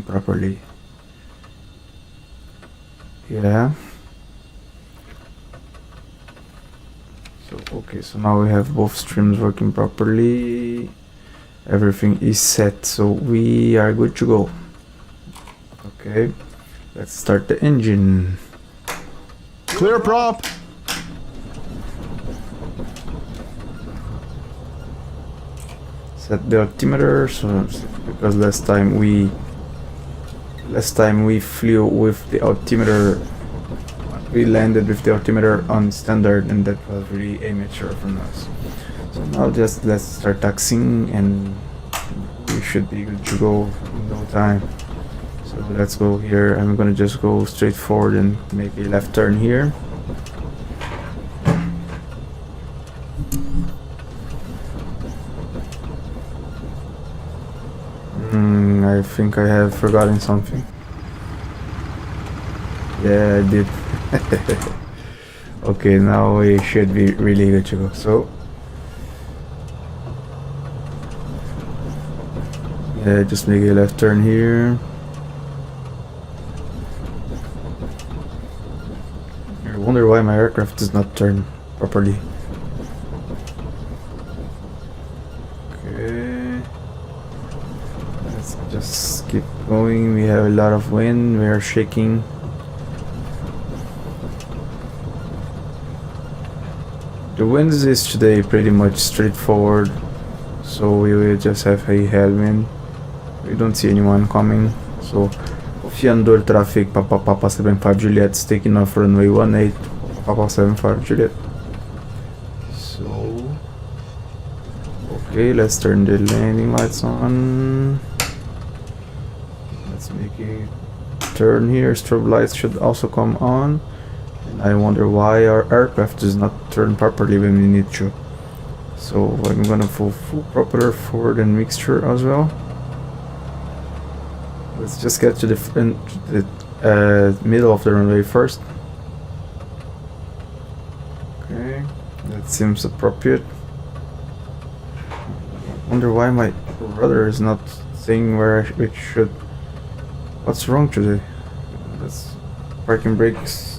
properly. Yeah. So okay, so now we have both streams working properly. Everything is set, so we are good to go. Okay, let's start the engine. Clear prop. Set the altimeter, so because last time we flew with the altimeter, we landed with the altimeter on standard, and that was really amateur from us. So now just let's start taxiing, and we should be good to go in no time. So let's go here. I'm gonna just go straight forward and make a left turn here. I think I have forgotten something. Yeah, I did. Okay, now we should be really good to go. So yeah, just make a left turn here. I wonder why my aircraft does not turn properly. Okay, let's just keep going. We have a lot of wind. We are shaking. The winds is today pretty much straightforward, so we will just have a headwind. We don't see anyone coming, so Hofn traffic Papa 75 Juliet taking off runway 18 Papa 75 Juliet. So okay, let's turn the landing lights on. Let's make a turn here. Strobe lights should also come on. I wonder why our aircraft does not turn properly when we need to. So I'm gonna full propeller forward and mixture as well. Let's just get to the middle of the runway first. Okay, that seems appropriate. I wonder why my rudder is not saying where it should. What's wrong today? That's parking brakes.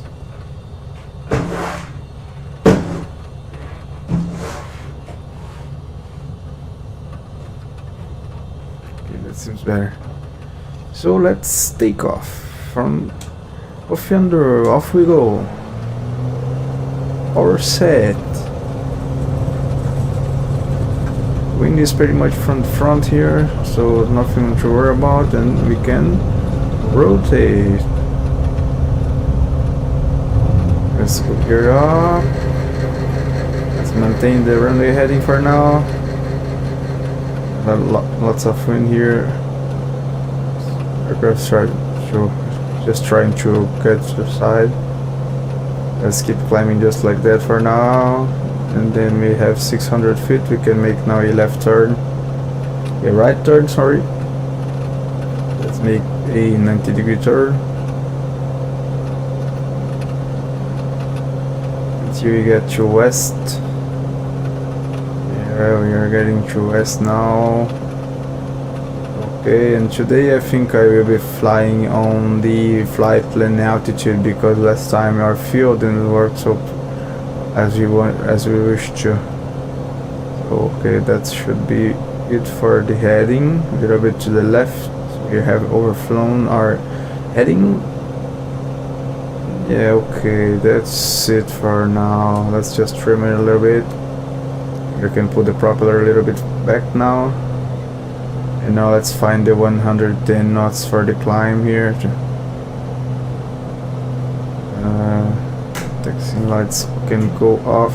Seems better. So let's take off from Hofn. Off we go. Power set. Wind is pretty much front here, so nothing to worry about, and we can rotate. Let's go gear up. Let's maintain the runway heading for now. Lots of wind here. Aircraft just trying to get to the side. Let's keep climbing just like that for now, and then we have 600 feet. We can make now a left turn, a right turn, sorry. Let's make a 90-degree turn. Until we get to west. Yeah, we are getting to west now. Okay, and today I think I will be flying on the flight plan altitude, because last time our fuel didn't work so as we wish to. Okay, that should be it for the heading. A little bit to the left, we have overflown our heading. Yeah, okay, that's it for now. Let's just trim it a little bit. You can put the propeller a little bit back now. And now let's find the 110 knots for the climb here. Taxiing lights can go off.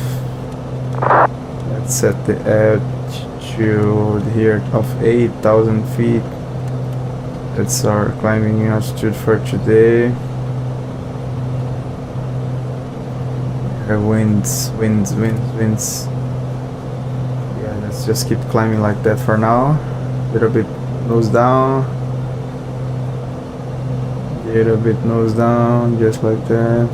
Let's set the altitude here of 8,000 feet. That's our climbing altitude for today. Winds. Yeah, let's just keep climbing like that for now. Little bit nose down, little bit nose down, just like that.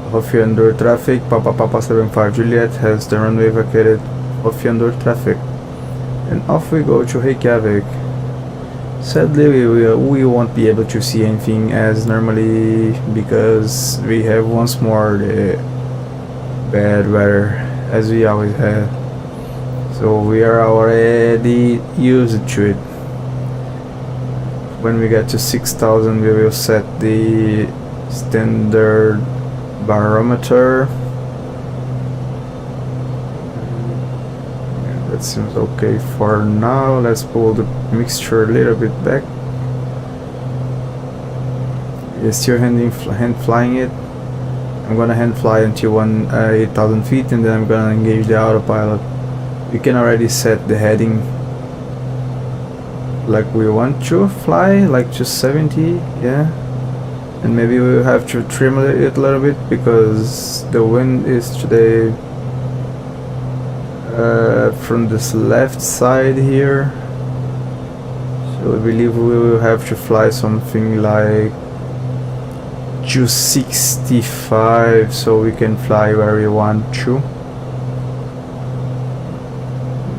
Hofn traffic, Papa 75 Juliet has the runway vacated. Hofn traffic, and off we go to Reykjavik. Sadly, we won't be able to see anything as normally because we have once more the bad weather as we always have. So we are already used to it. When we get to 6,000, we will set the standard barometer. That seems okay for now. Let's pull the mixture a little bit back. We're still hand flying it. I'm gonna hand fly until 8,000 feet and then I'm gonna engage the autopilot. We can already set the heading like we want to fly, like to 70, yeah. And maybe we'll have to trim it a little bit because the wind is today from this left side here. So I believe we will have to fly something like 265 so we can fly where we want to.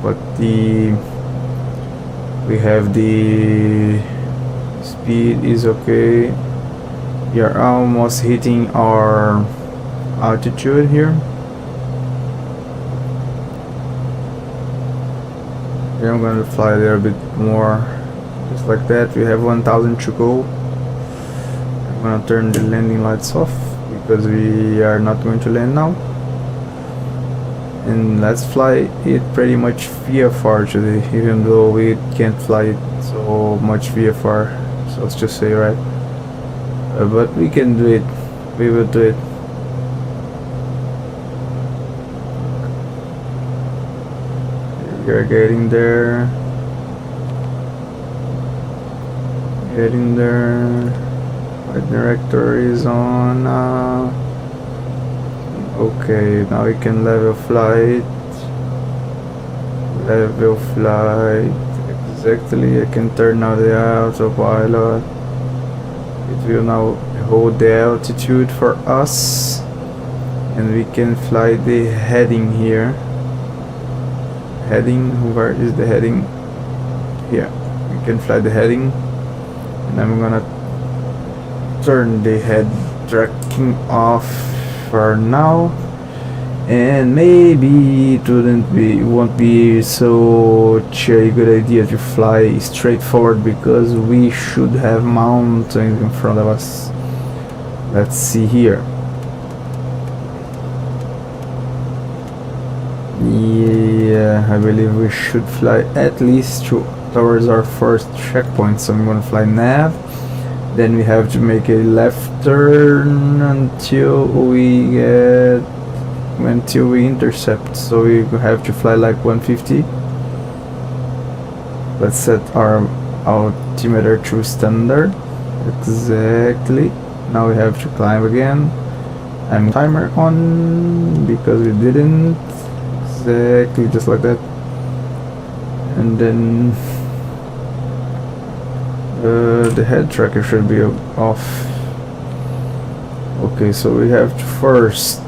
But we have the speed is okay. We are almost hitting our altitude here. Here I'm gonna fly a little bit more, just like that. We have 1,000 to go. I'm gonna turn the landing lights off because we are not going to land now. And let's fly it pretty much VFR today, even though we can't fly it so much VFR, so let's just say, right? But we can do it. We will do it. We are getting there. Getting there. Flight director is on. Okay, now we can level flight. Level flight. Exactly. I can turn now the autopilot. It will now hold the altitude for us, and we can fly the heading here. Heading, where is the heading? Here, we can fly the heading, and I'm gonna turn the head tracking off for now, and maybe it won't be such a good idea to fly straight forward because we should have mountains in front of us. Let's see here. Yeah, I believe we should fly at least towards our first checkpoint. So I'm gonna fly nav. Then we have to make a left turn until we intercept. So we have to fly like 150. Let's set our altimeter to standard. Exactly. Now we have to climb again. I'm timer on because we didn't. Exactly, just like that. And then the head tracker should be off. Okay, so we have to first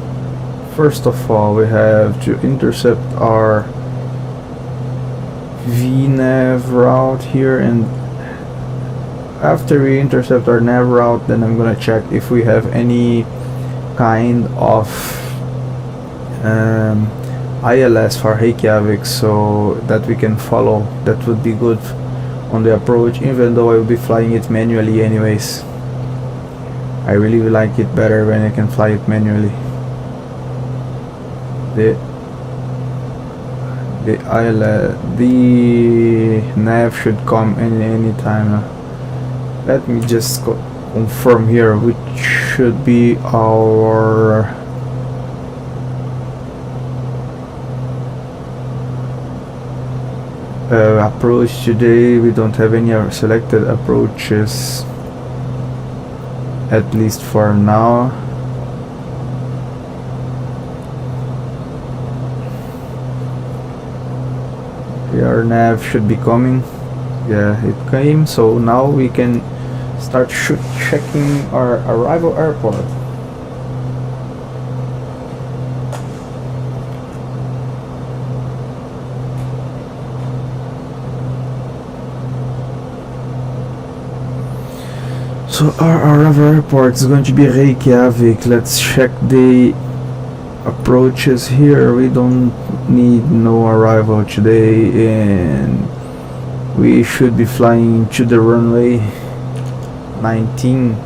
of all we have to intercept our VNAV route here, and after we intercept our nav route, then I'm gonna check if we have any kind of ILS for Reykjavik so that we can follow. That would be good on the approach, even though I will be flying it manually anyways. I really like it better when I can fly it manually. The ILS, the nav should come any time now. Let me just confirm here which should be our approach today. We don't have any selected approaches, at least for now. Our nav should be coming. Yeah, it came, so now we can start checking our arrival airport. So our other airport is going to be Reykjavik. Let's check the approaches here. We don't need no arrival today, and we should be flying to the runway 19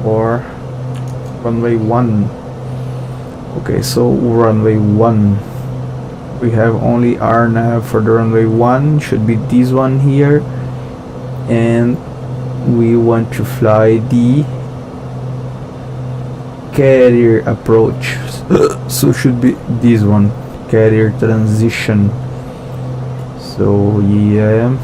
or runway 1. Okay, so runway 1, we have only RNAV for the runway 1, should be this one here, and we want to fly the carrier approach. So should be this one, carrier transition. So yeah,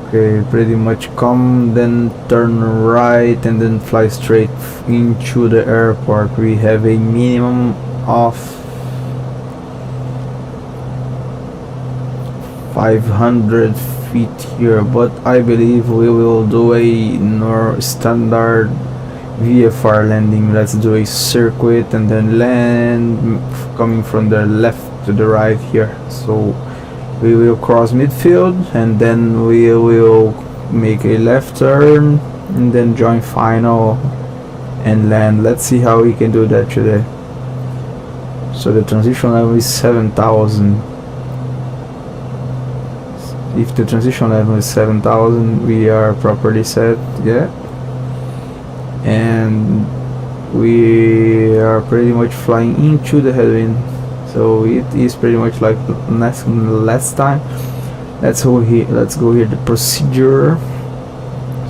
okay, pretty much come, then turn right, and then fly straight into the airport. We have a minimum of 500 feet here, but I believe we will do a standard VFR landing. Let's do a circuit and then land coming from the left to the right here. So we will cross midfield, and then we will make a left turn and then join final and land. Let's see how we can do that today. So the transition level is 7,000. If the transition level is 7,000, we are properly set, yeah. And we are pretty much flying into the headwind. So it is pretty much like last time. Let's go here. The procedure.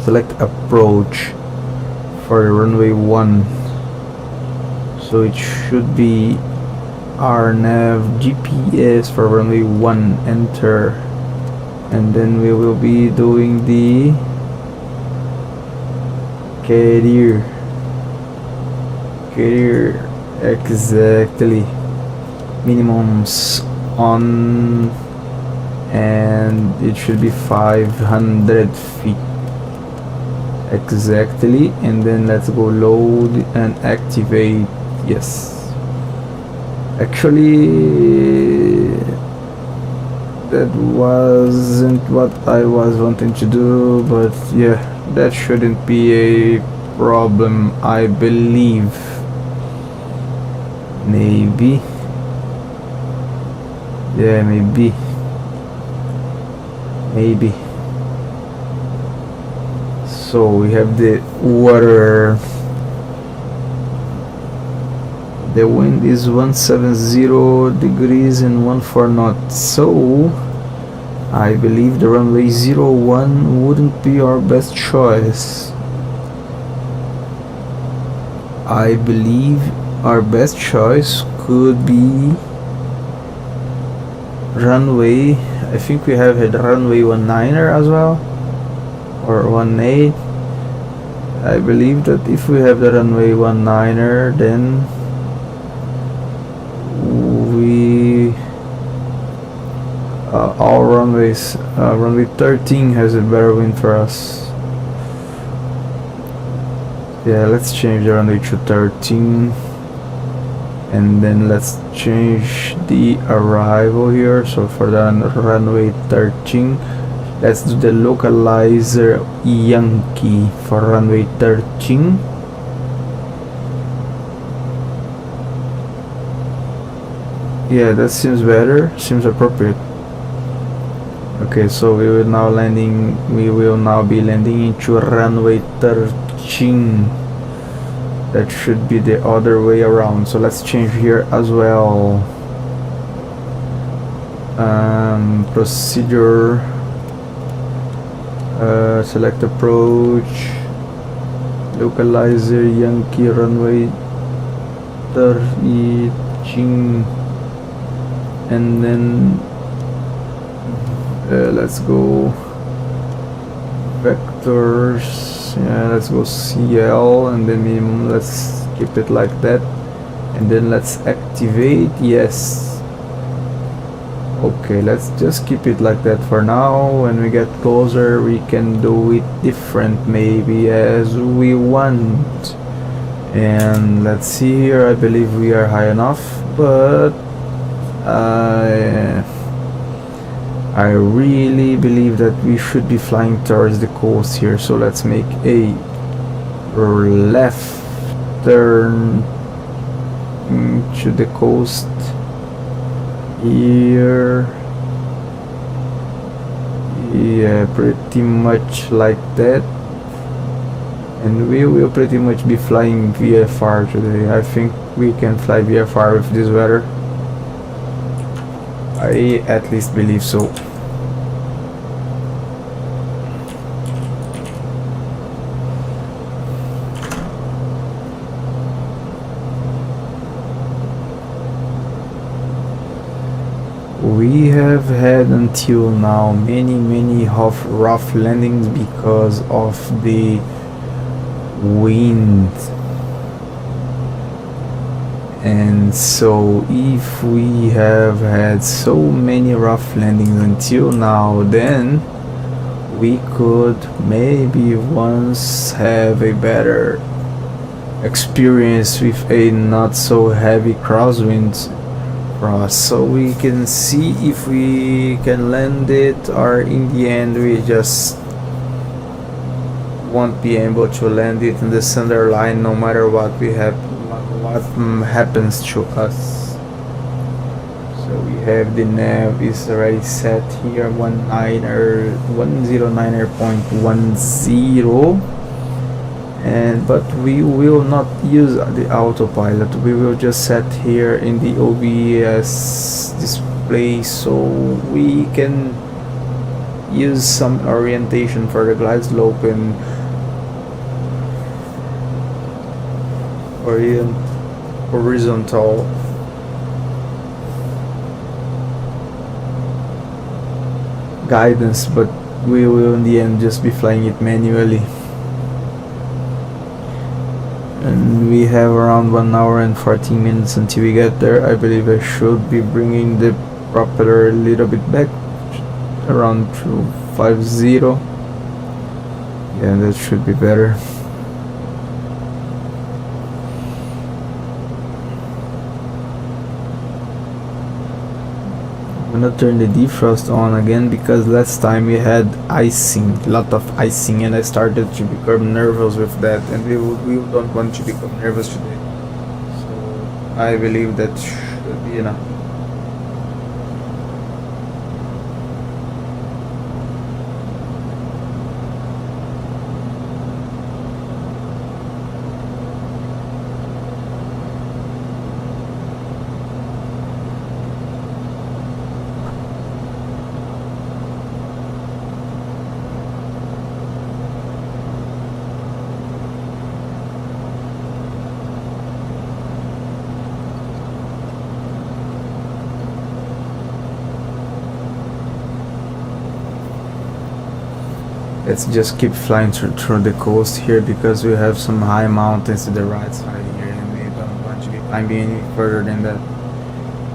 Select approach for runway 1. So it should be RNAV GPS for runway 1. Enter, and then we will be doing the carrier exactly. Minimums on, and it should be 500 feet exactly, and then let's go load and activate. Yes, actually that wasn't what I was wanting to do, but yeah, that shouldn't be a problem, I believe. Maybe. Yeah, maybe. So we have the water. The wind is 170 degrees and 14 knots. So I believe the runway 01 wouldn't be our best choice. I believe our best choice could be runway, I think we have a runway 19er as well, or 18. I believe that if we have the runway 19er, then we all runways, runway 13 has a better wind for us. Yeah, let's change the runway to 13. And then let's change the arrival here. So for the runway 13, let's do the localizer Yankee for runway 13. Yeah, that seems better, seems appropriate. Okay, so we will now be landing into runway 13. That should be the other way around. So let's change here as well. Procedure. Select approach. Localizer Yankee runway 13. And then let's go vectors. Yeah, let's go CL, and then minimum, let's keep it like that, and then let's activate. Yes, okay, let's just keep it like that for now. When we get closer, we can do it different, maybe as we want. And let's see here, I believe we are high enough, but I really believe that we should be flying towards the coast here, so let's make a left turn to the coast here. Yeah, pretty much like that. And we will pretty much be flying VFR today. I think we can fly VFR with this weather. I at least believe so. We have had until now many rough landings because of the wind. And so if we have had so many rough landings until now, then we could maybe once have a better experience with a not so heavy crosswind for us, so we can see if we can land it, or in the end we just won't be able to land it in the center line no matter what happens to us. So we have the nav is already set here, 109.10, and but we will not use the autopilot. We will just set here in the OBS display so we can use some orientation for the glide slope and horizontal. Guidance, but we will in the end just be flying it manually. And we have around 1 hour and 14 minutes until we get there. I believe I should be bringing the propeller a little bit back, around 250. Yeah, that should be better. I'm gonna turn the defrost on again because last time we had icing, a lot of icing, and I started to become nervous with that, and we don't want to become nervous today. So I believe that should be enough. Let's just keep flying through the coast here because we have some high mountains to the right side here, and we don't want to be climbing any further than that.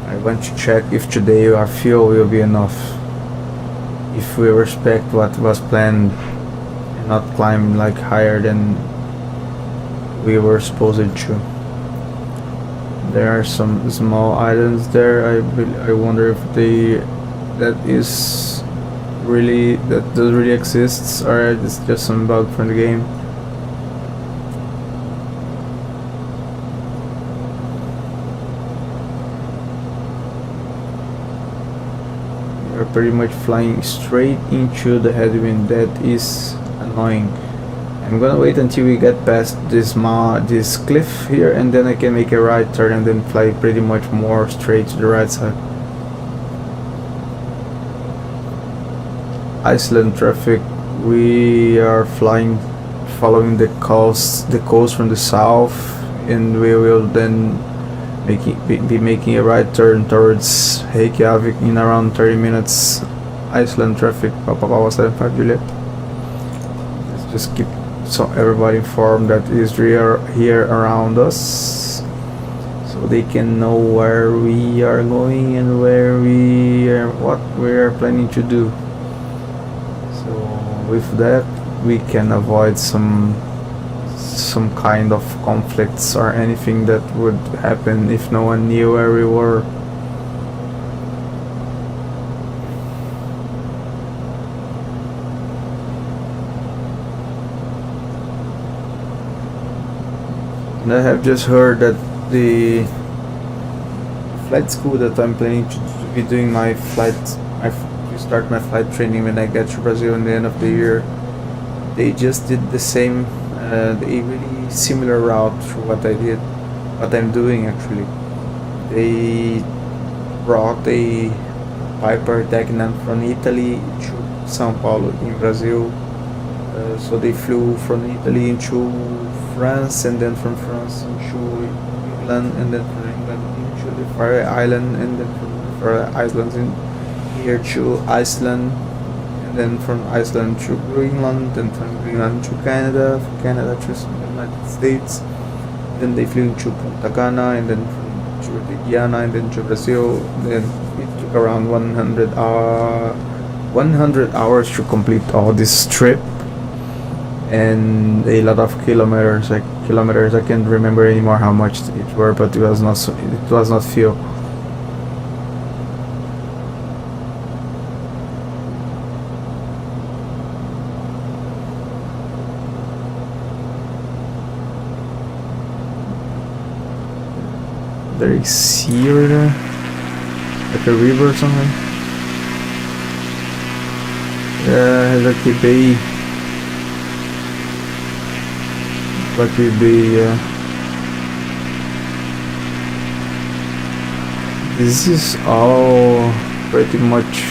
I want to check if today our fuel will be enough, if we respect what was planned and not climb like higher than we were supposed to. There are some small islands there. I wonder if that really exists, or it's just some bug from the game. We're pretty much flying straight into the headwind. That is annoying. I'm gonna wait until we get past this cliff here, and then I can make a right turn and then fly pretty much more straight to the right side. Iceland traffic, we are following the coast from the south, and we will then be making a right turn towards Reykjavik in around 30 minutes. Iceland traffic, Papa 75 Juliet. Let's just keep everybody informed that is here around us, so they can know where we are going and what we are planning to do. With that, we can avoid some kind of conflicts or anything that would happen if no one knew where we were. And I have just heard that the flight school that I'm planning to be doing my flight, to start my flight training when I get to Brazil in the end of the year, they just did the same, a really similar route to what I did, what I'm doing actually. They brought a Piper Dagnan from Italy to São Paulo in Brazil. So they flew from Italy into France, and then from France into England, and then from England into the Faroe Island, and then from the Faroe Islands in here to Iceland, and then from Iceland to Greenland, and from Greenland to Canada, from Canada to the United States. Then they flew into Punta Cana, and then to the Guyana, and then to Brazil. Then it took around 100 hours to complete all this trip, and a lot of kilometers. I can't remember anymore how much it were, but it was not few. There is sea over there, like a river or something. Yeah, like a bay. Like a bay, yeah. This is all pretty much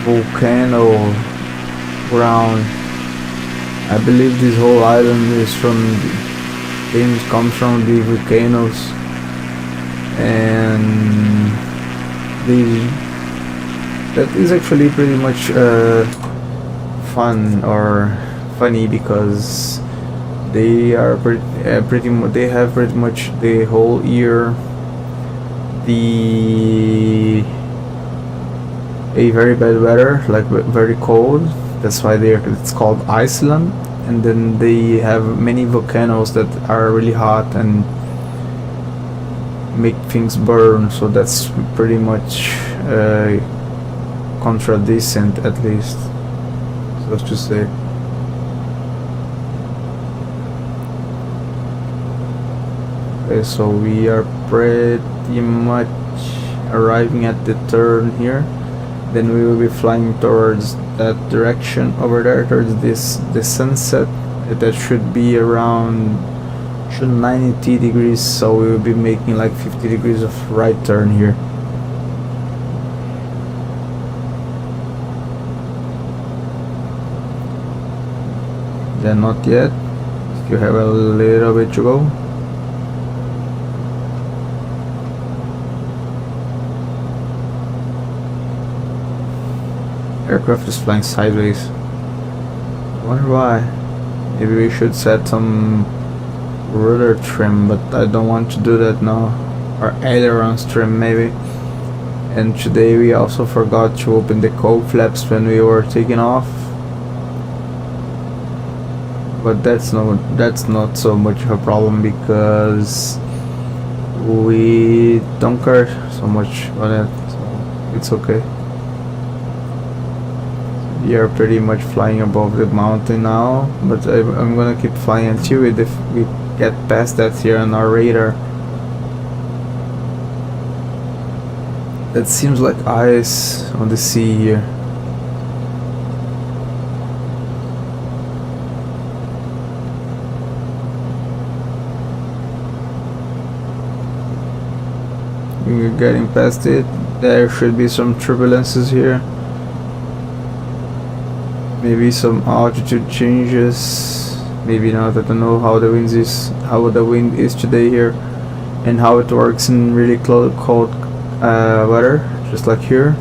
volcano ground. I believe this whole island is comes from the volcanoes, and that is actually pretty much fun or funny, because they are they have pretty much the whole year a very bad weather, like very cold. That's why it's called Iceland. And then they have many volcanoes that are really hot and make things burn, so that's pretty much contradicent, at least, so to say. Okay, so we are pretty much arriving at the turn here. Then we will be flying towards that direction over there, towards the sunset. That should be around 90 degrees, so we will be making like 50 degrees of right turn here. Then not yet, still have a little bit to go. Aircraft is flying sideways. Wonder why. Maybe we should set some rudder trim, but I don't want to do that now. Or ailerons trim maybe. And today we also forgot to open the cowl flaps when we were taking off. But that's not so much of a problem, because we don't care so much on it, so it's okay. We are pretty much flying above the mountain now, but I'm gonna keep flying until we get past that here on our radar. That seems like ice on the sea here. We're getting past it. There should be some turbulences here. Maybe some altitude changes. Maybe not. I don't know how the wind is today here, and how it works in really cold weather, just like here.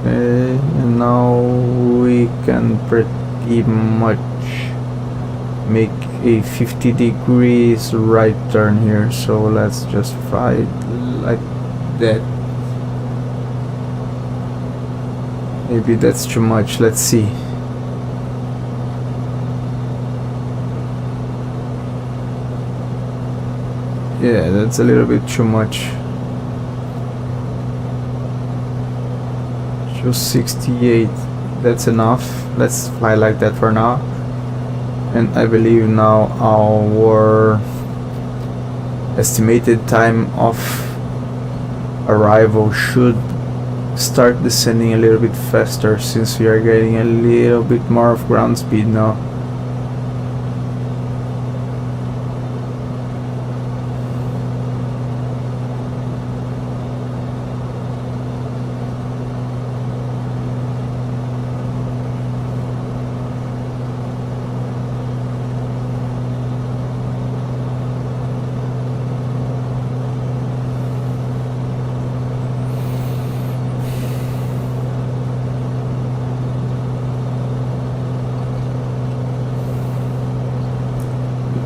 Okay, and now we can pretty much make a 50 degrees right turn here, so let's just fly it like that. Maybe that's too much, let's see. Yeah, that's a little bit too much. 268. That's enough. Let's fly like that for now. And I believe now our estimated time of arrival should start descending a little bit faster, since we are getting a little bit more of ground speed now.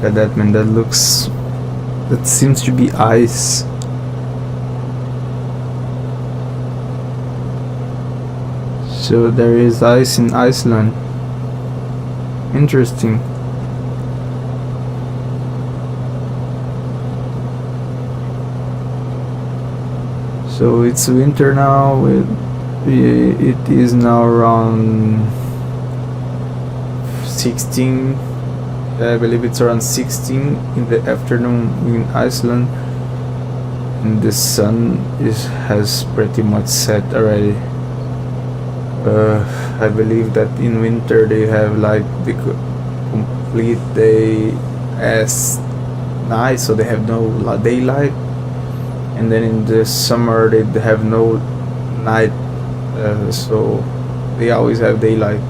Look at that, man. That seems to be ice. So there is ice in Iceland. Interesting. So it's winter now. It is now around 16. I believe it's around 16 in the afternoon in Iceland, and the sun has pretty much set already. I believe that in winter they have like the complete day as night, so they have no daylight, and then in the summer they have no night, so they always have daylight.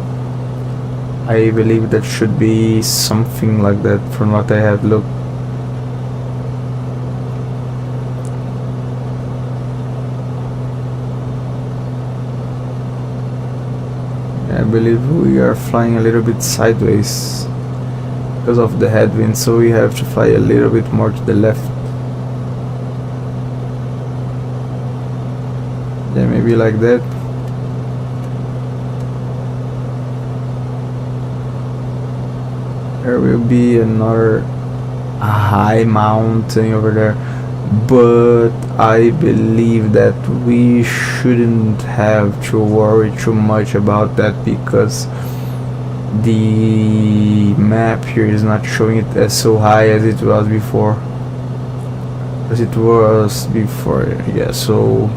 I believe that should be something like that from what I have looked. I believe we are flying a little bit sideways because of the headwind, so we have to fly a little bit more to the left. Yeah, maybe like that. There will be another high mountain over there, but I believe that we shouldn't have to worry too much about that, because the map here is not showing it as so high as it was before. Yeah, so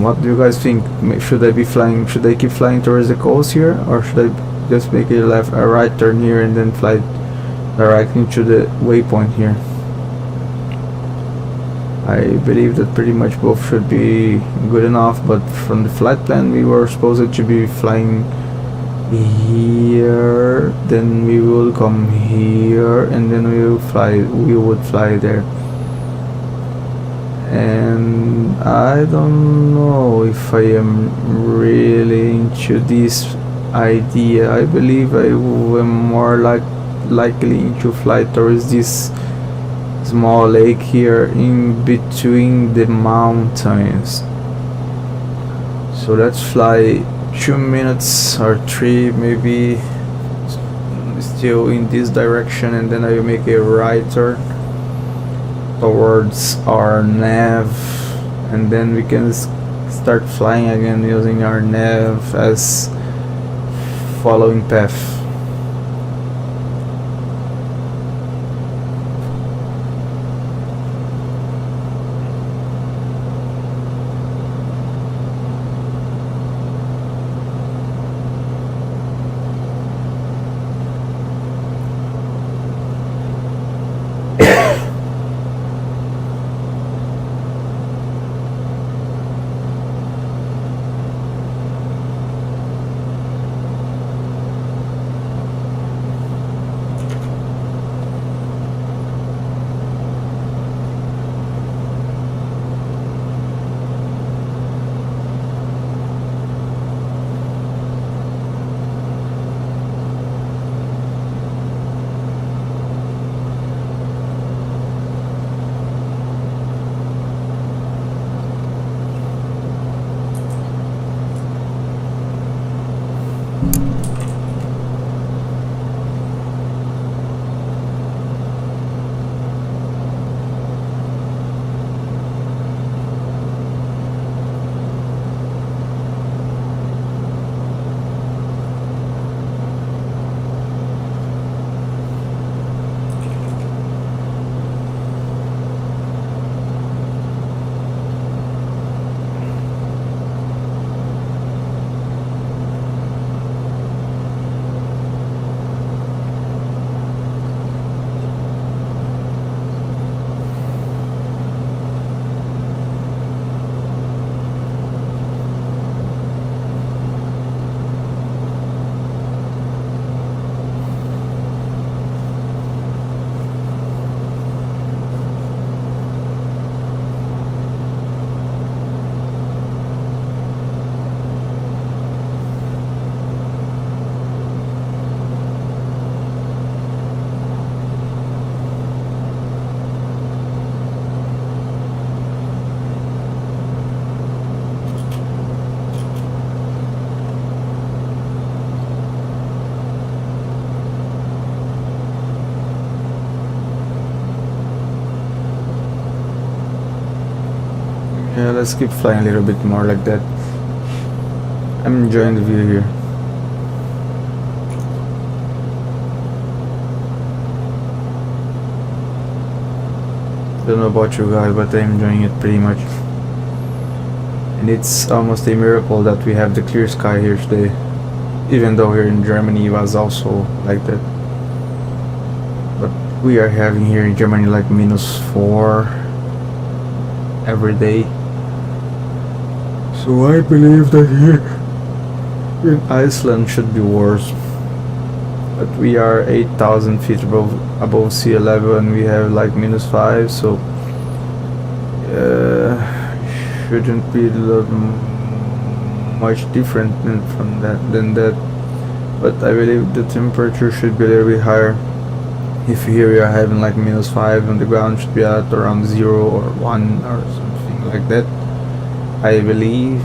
what do you guys think? Should I keep flying towards the coast here, or should I just make a right turn here and then fly directly to the waypoint here? I believe that pretty much both should be good enough, but from the flight plan we were supposed to be flying here, then we will come here, and then we would fly there. And I don't know if I am really into this idea. I believe I am more likely to fly towards this small lake here in between the mountains. So let's fly 2 minutes or 3 maybe still in this direction, and then I will make a right turn towards our nav, and then we can start flying again using our nav as following path. Yeah, let's keep flying a little bit more like that. I'm enjoying the view here. Don't know about you guys, but I'm enjoying it pretty much. And it's almost a miracle that we have the clear sky here today. Even though here in Germany it was also like that. But we are having here in Germany like -4 every day. So I believe that here in Iceland should be worse. But we are 8,000 feet above sea level and we have like -5, so shouldn't be much different than that. But I believe the temperature should be a little bit higher. If here we are having like -5 on the ground, should be at around 0 or 1 or something like that, I believe.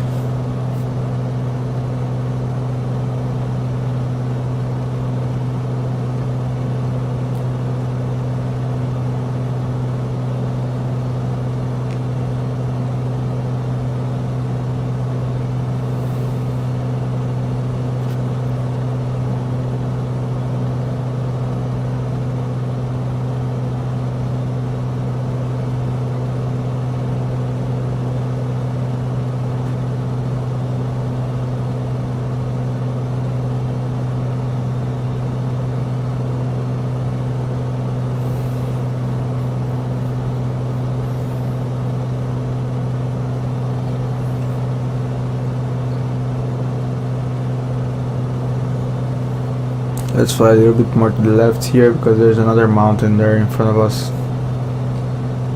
Let's fly a little bit more to the left here because there's another mountain there in front of us.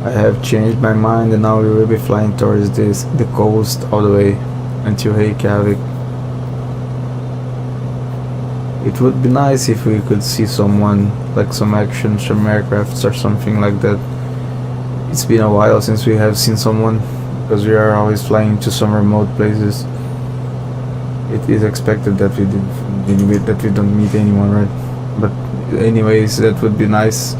I have changed my mind and now we will be flying towards the coast all the way until Reykjavik. It would be nice if we could see someone, like some action, some aircrafts or something like that. It's been a while since we have seen someone because we are always flying to some remote places. It is expected that we don't meet anyone, right? But anyways, that would be nice.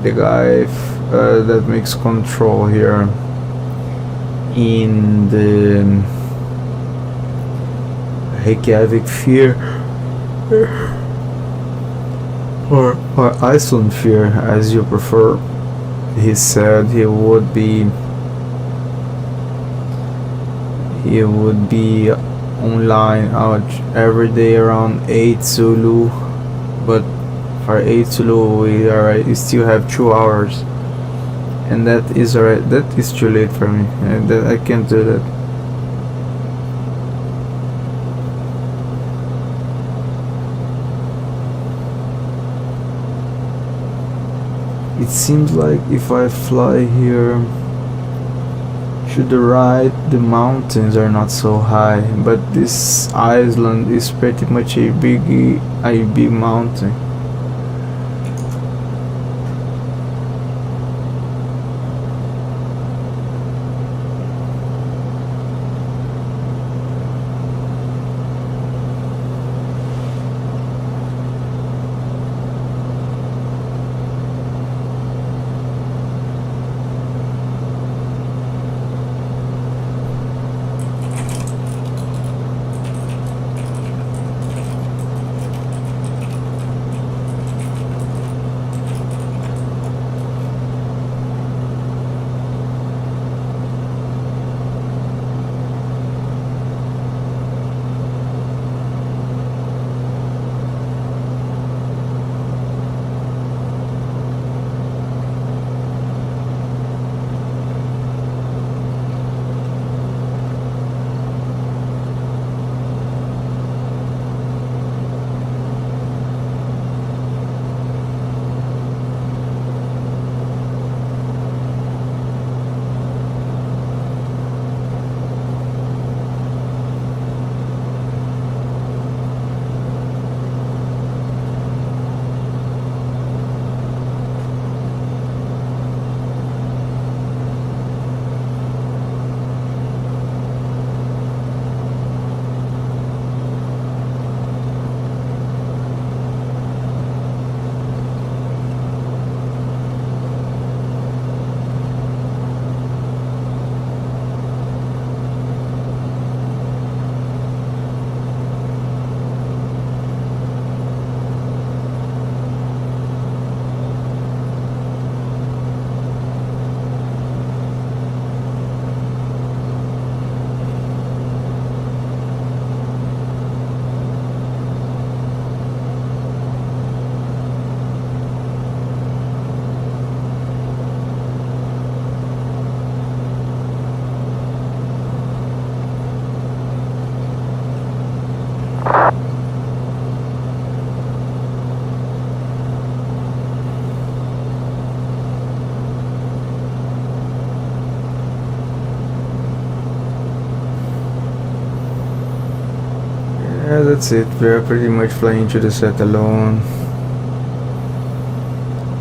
The guy that makes control here in the Reykjavik fear or Iceland fear, as you prefer. He said he would be online out every day around 8 Zulu, but for 8 Zulu we still have 2 hours, and that is alright. That is too late for me, and that I can't do that. It seems like if I fly here to the right, the mountains are not so high, but this island is pretty much a big mountain. Yeah, that's it. We're pretty much flying to the set alone.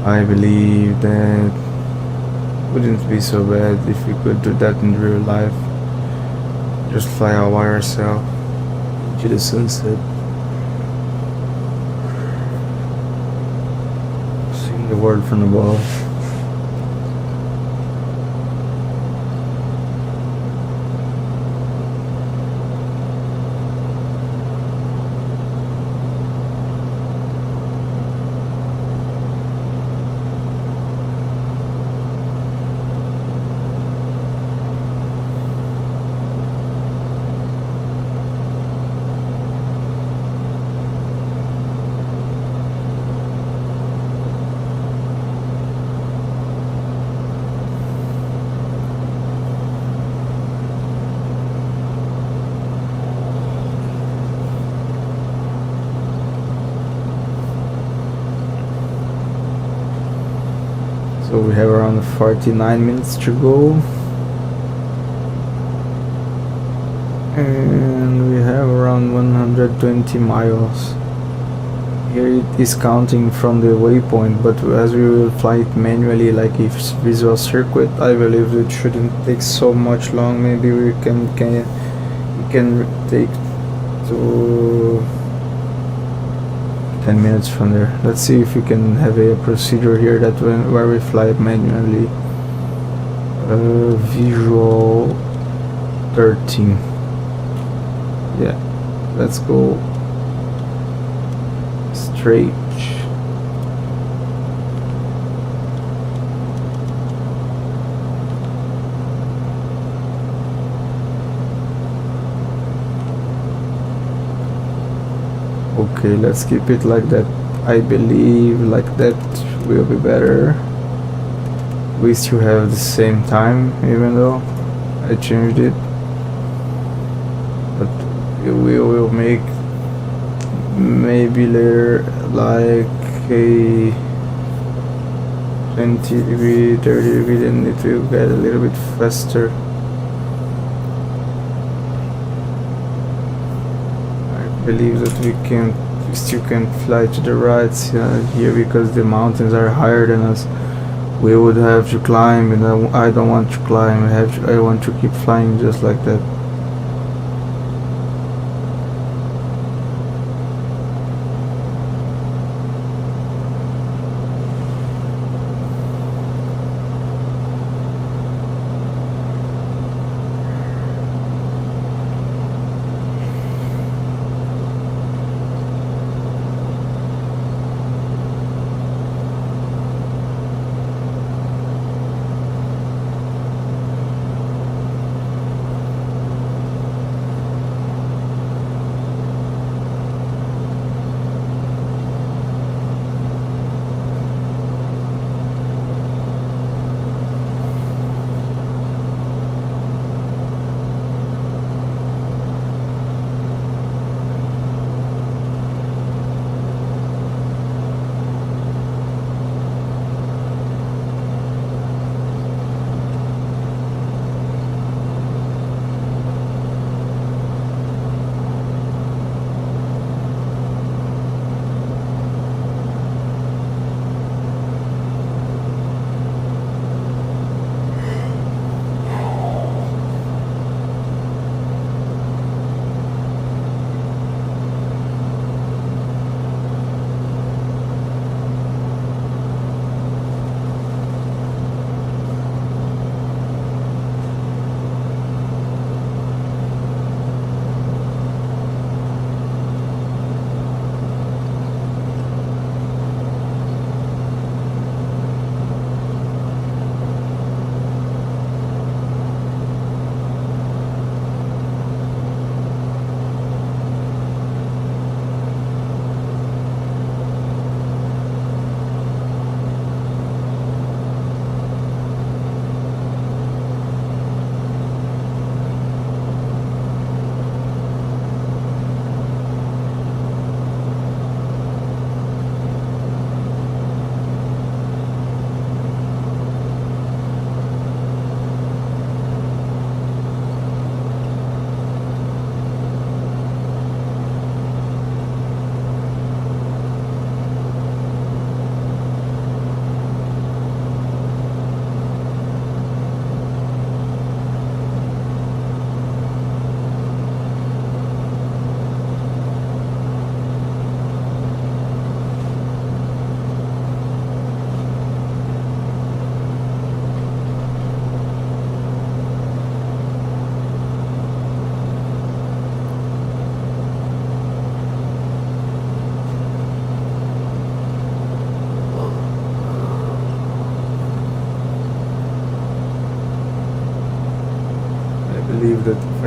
I believe that wouldn't be so bad if we could do that in real life. Just fly out by ourselves to the sunset. Seeing the world from above. So we have around 49 minutes to go, and we have around 120 miles. Here it is counting from the waypoint, but as we will fly it manually like if visual circuit, I believe it shouldn't take so much long. Maybe we can take to 10 minutes from there. Let's see if we can have a procedure here that where we fly it manually. Visual 13. Yeah, let's go straight. Okay, let's keep it like that. I believe like that will be better. We still have the same time, even though I changed it. But we will make maybe later like a 20 degree, 30 degree, then it will get a little bit faster. I believe that we still can fly to the right here because the mountains are higher than us. We would have to climb, and I don't want to climb. I want to keep flying just like that.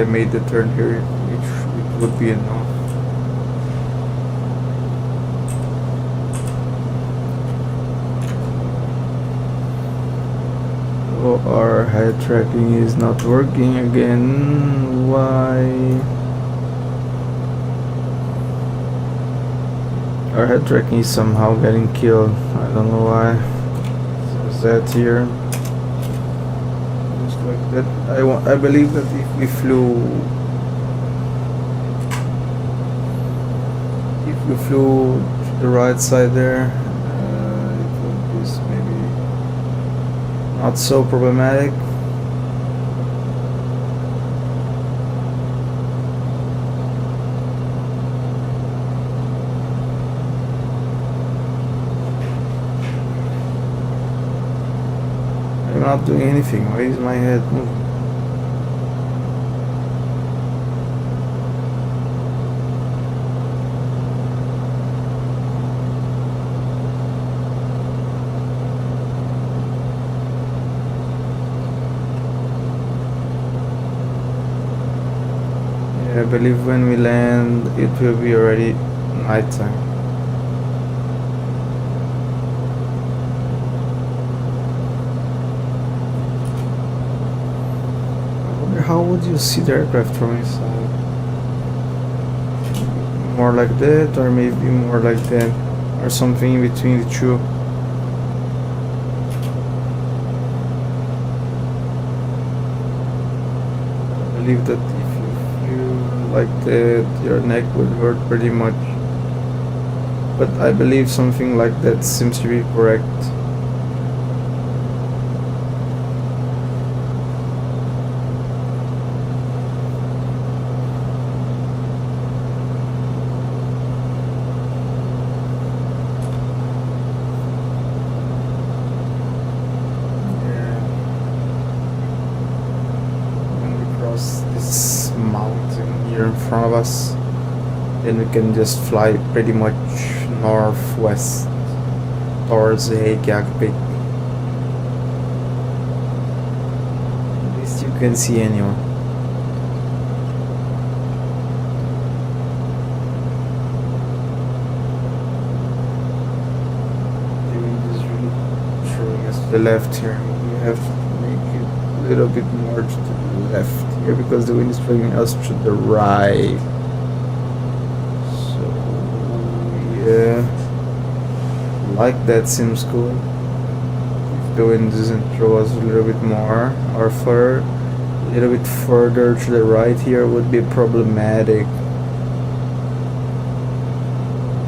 I made the turn here, it would be enough. Oh, our head tracking is not working again. Why? Our head tracking is somehow getting killed. I don't know why. So that here. Just like that. I believe that if we flew to the right side there, it would be maybe not so problematic. I'm not doing anything. Why is my head moving? I believe when we land it will be already nighttime. I wonder how would you see the aircraft from inside? More like that, or maybe more like that, or something in between the two. I believe that like that your neck would hurt pretty much, but I believe something like that seems to be correct. Yeah, when we cross this mountain here in front of us, then we can just fly pretty much northwest towards Reykjavik. At least you can see anyone. The wind is really throwing us to the left here. We have to make it a little bit more to the left here because the wind is throwing us to the right. So yeah, like that seems good. If the wind doesn't throw us a little bit more or further, a little bit further to the right here would be problematic.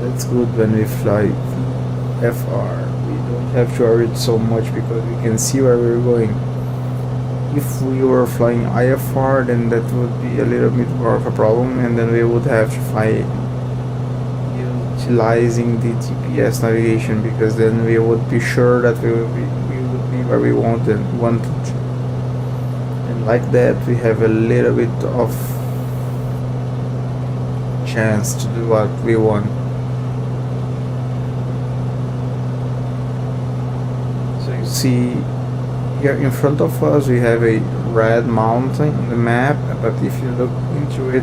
That's good when we fly FR. We don't have to worry so much because we can see where we're going. If we were flying IFR, then that would be a little bit more of a problem, and then we would have to fly utilizing the GPS navigation, because then we would be sure that we would be where we wanted. And like that, we have a little bit of chance to do what we want. So you see, here in front of us we have a red mountain on the map, but if you look into it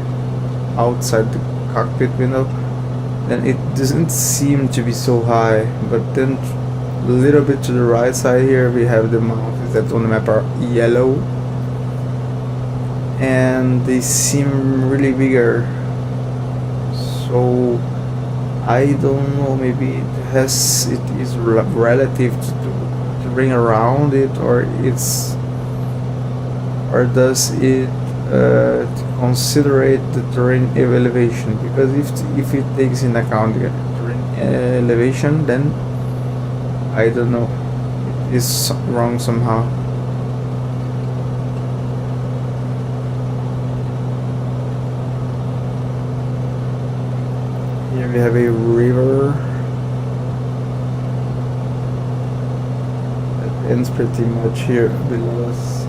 outside the cockpit window, then it doesn't seem to be so high. But then a little bit to the right side here we have the mountains that on the map are yellow, and they seem really bigger. So I don't know, maybe it is relative to ring around it, or does it consider the terrain elevation? Because if it takes in account the terrain elevation, then I don't know, it is wrong somehow. Here we have a river that ends pretty much here below us.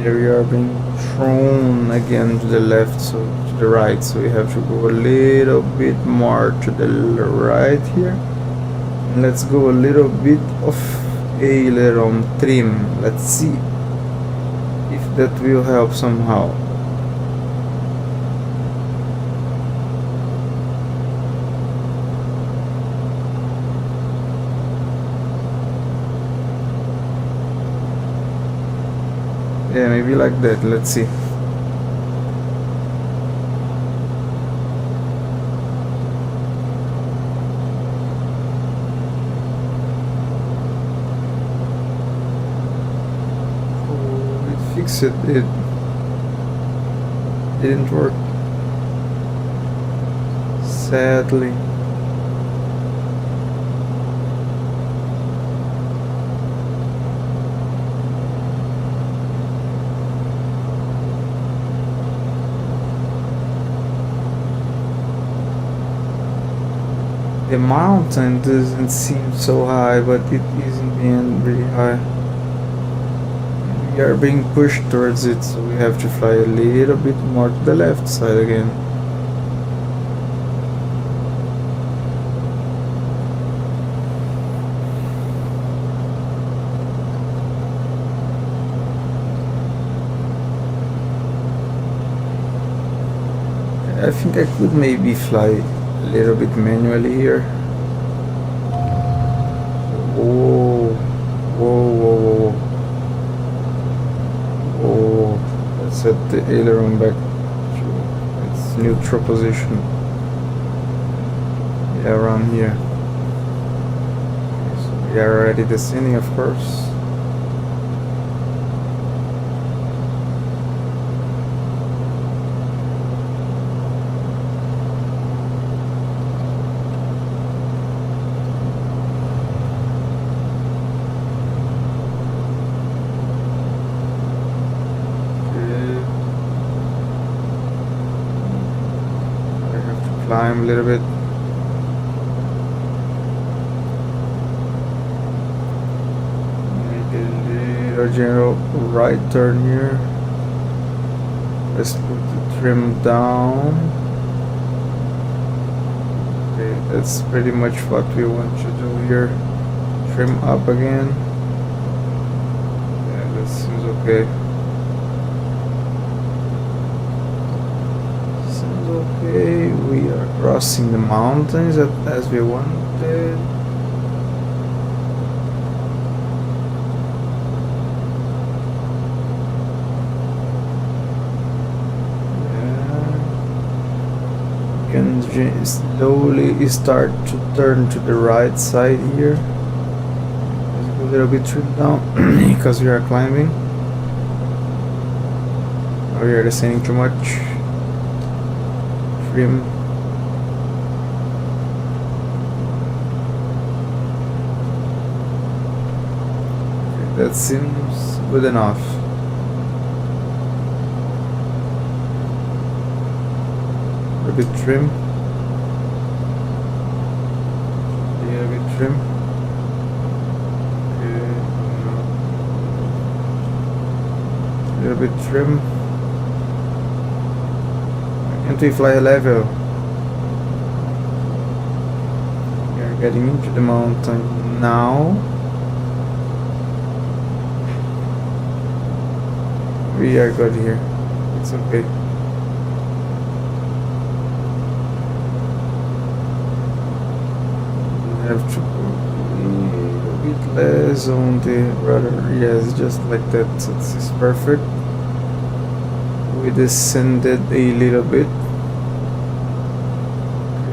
Here we are being thrown again to the left, so to the right, so we have to go a little bit more to the right here. And let's go a little bit of aileron trim. Let's see if that will help somehow. Yeah, maybe like that. Let's see. Oh, it fixed it. It didn't work. Sadly. The mountain doesn't seem so high, but it is in the end really high. We are being pushed towards it, so we have to fly a little bit more to the left side again. I think I could maybe fly a little bit manually here. Whoa, whoa, whoa, whoa, whoa. Let's set the aileron back to its neutral position. Yeah, around here. Okay, so we are already descending, of course. Climb a little bit. Make a little general right turn here. Let's put the trim down. Okay, that's pretty much what we want to do here. Trim up again. Yeah, that seems okay. Okay, we are crossing the mountains as we wanted. Yeah. We can slowly start to turn to the right side here. Let's go a little bit trimmed down because we are climbing. Oh, we are descending too much. Trim. Okay, that seems good enough. A bit trim. Yeah, a bit trim. Okay. A little bit trim. Can't we fly a level? We are getting into the mountain now. We are good here. It's okay. We have to go a bit less on the rudder. Yes, just like that. So this is perfect. We descended a little bit.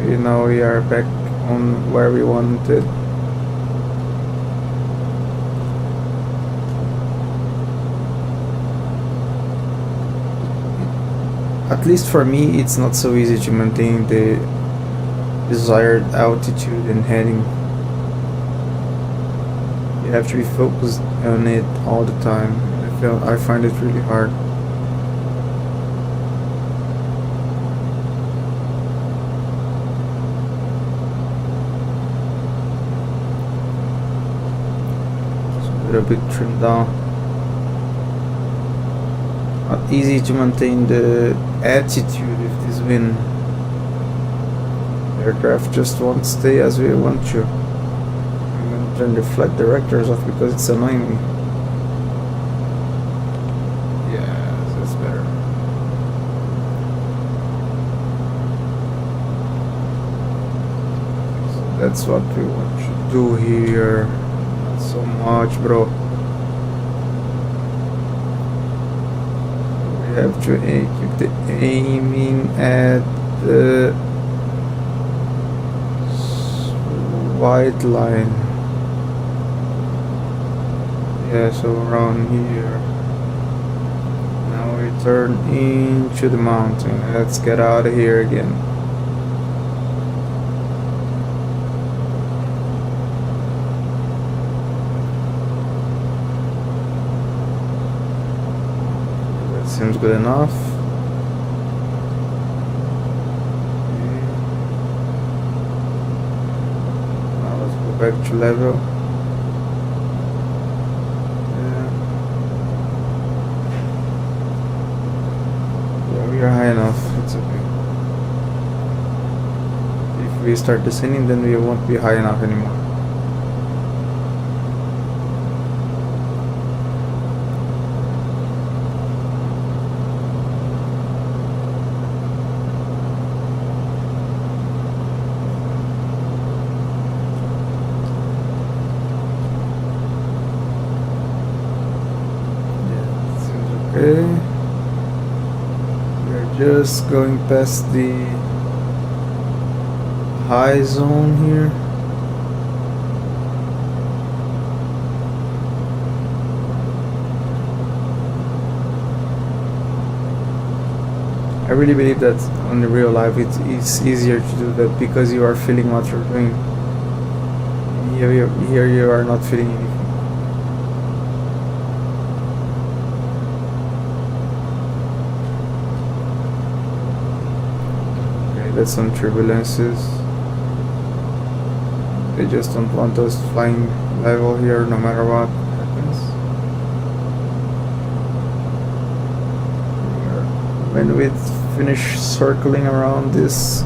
Okay, now we are back on where we wanted. At least for me, it's not so easy to maintain the desired altitude and heading. You have to be focused on it all the time. I find it really hard. A little bit trimmed down. Not easy to maintain the attitude with this wind. The aircraft just won't stay as we want to. I'm gonna turn the flight directors off because it's annoying me. Yeah, that's better. So that's what we want to do here. Not so much, bro. We have to keep the aiming at the white line. Yeah, so around here. Now we turn into the mountain. Let's get out of here again. That seems good enough. Back to level. Yeah, we are high enough. It's okay. If we start descending, then we won't be high enough anymore. Okay, we're just going past the high zone here. I really believe that on the real life it's easier to do that because you are feeling what you're doing. Here you are not feeling anything. That's some turbulences. They just don't want us flying level here no matter what happens. When we finish circling around this,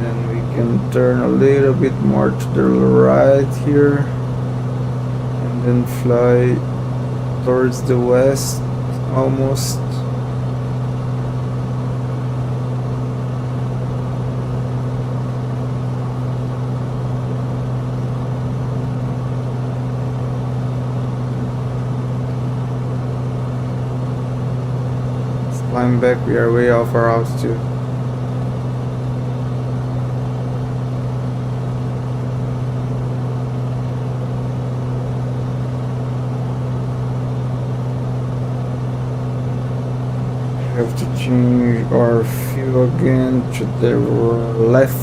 then we can turn a little bit more to the right here and then fly towards the west almost. Climb back, we are way off our altitude. We have to change our fuel again to the left.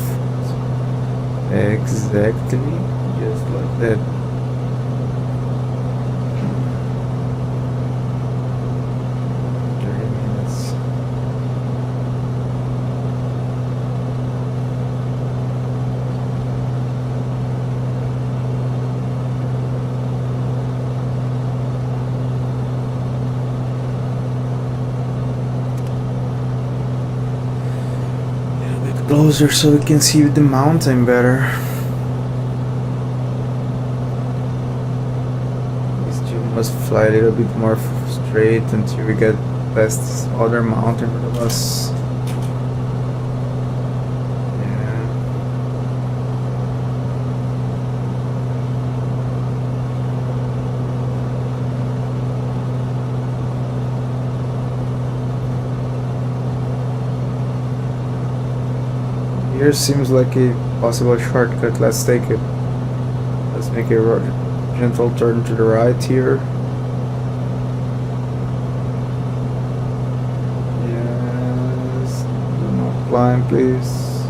Exactly, just like that. Closer so we can see the mountain better. These two must fly a little bit more straight until we get past this other mountain with us. Here seems like a possible shortcut. Let's take it. Let's make a gentle turn to the right here. Yes. Do not climb, please.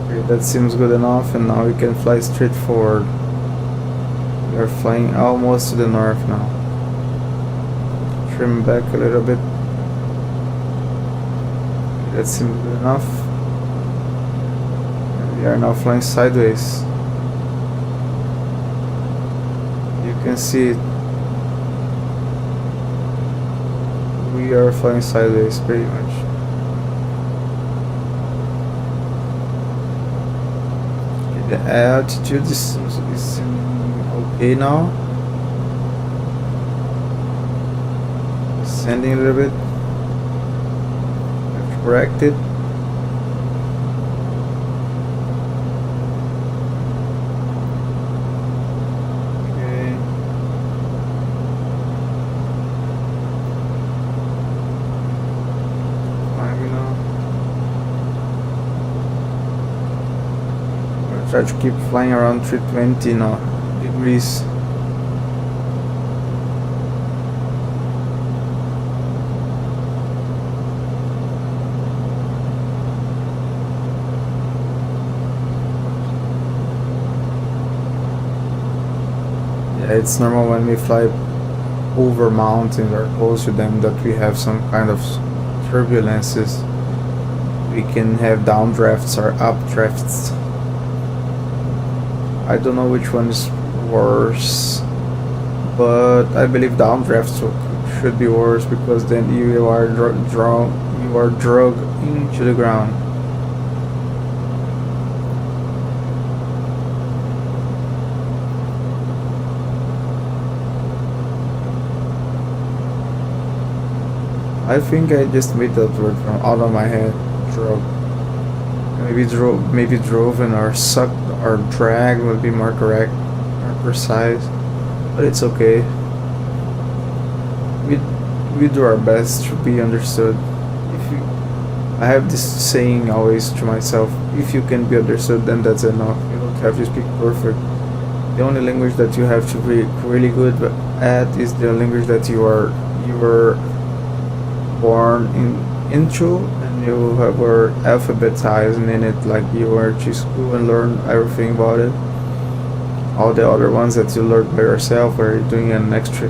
Okay, that seems good enough, and now we can fly straight forward. We are flying almost to the north now. Trim back a little bit. That seems good enough. We are now flying sideways. You can see it. we are flying sideways pretty much. The altitude is okay now. Descending a little bit. Have to correct it. Okay. 5 now. Try to keep flying around 320 now degrees. Yeah, it's normal when we fly over mountains or close to them that we have some kind of turbulences. We can have downdrafts or updrafts. I don't know which one is worse, but I believe downdrafts should be worse because then you are dragged into the ground. I think I just made that word from out of my head. Drug. Maybe driven or sucked or dragged would be more correct, more precise. But it's okay. We do our best to be understood. I have this saying always to myself: if you can be understood, then that's enough. You don't have to speak perfect. The only language that you have to be really good at is the language that you were born into, and you were alphabetized in it, like you were to school and learn everything about it. All the other ones that you learned by yourself, or you're doing an extra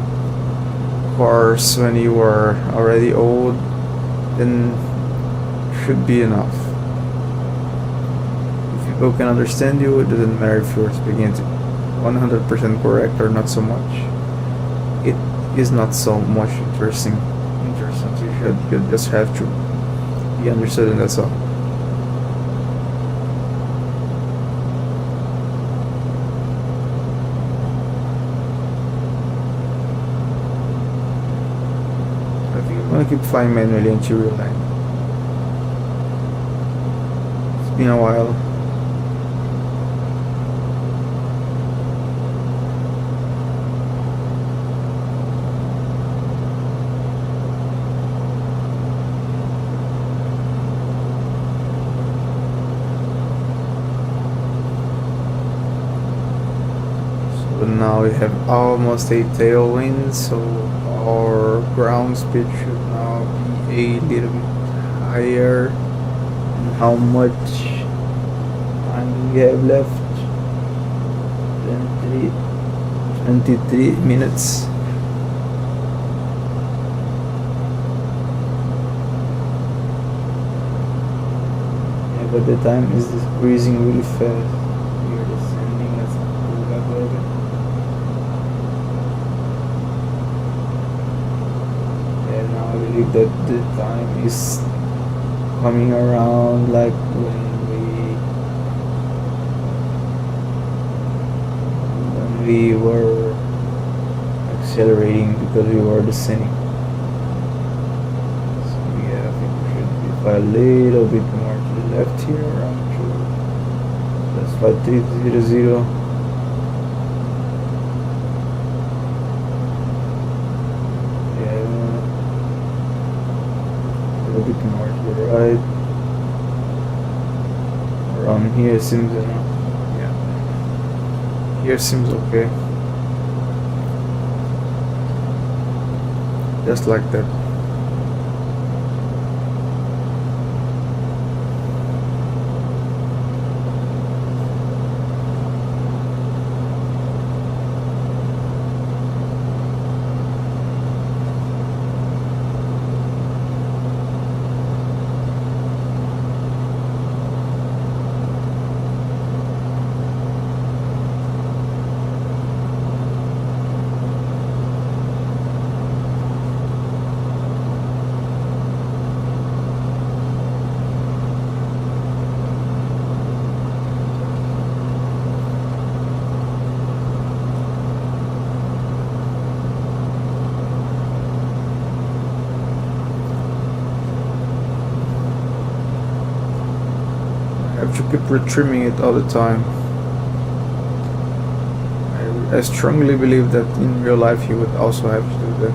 course when you were already old, then should be enough. If people can understand you, it doesn't matter if you're speaking it 100% correct or not so much. It is not so much interesting. You just have to be understood, and that's all. I think I'm gonna keep flying manually until we land. It's been a while. Now we have almost a tailwind, so our ground speed should now be a little bit higher. And how much time do we have left? 23 minutes. Yeah, but the time is decreasing really fast. We are descending. Let's pull back a little bit. Now I believe that the time is coming around like when we were accelerating because we were descending. So yeah, I think we should fly a little bit more to the left here, around to, let's fly 300. A bit more to the right. Around here seems enough. Yeah. Here seems okay. Just like that. have to keep retrimming it all the time. I strongly believe that in real life you would also have to do that.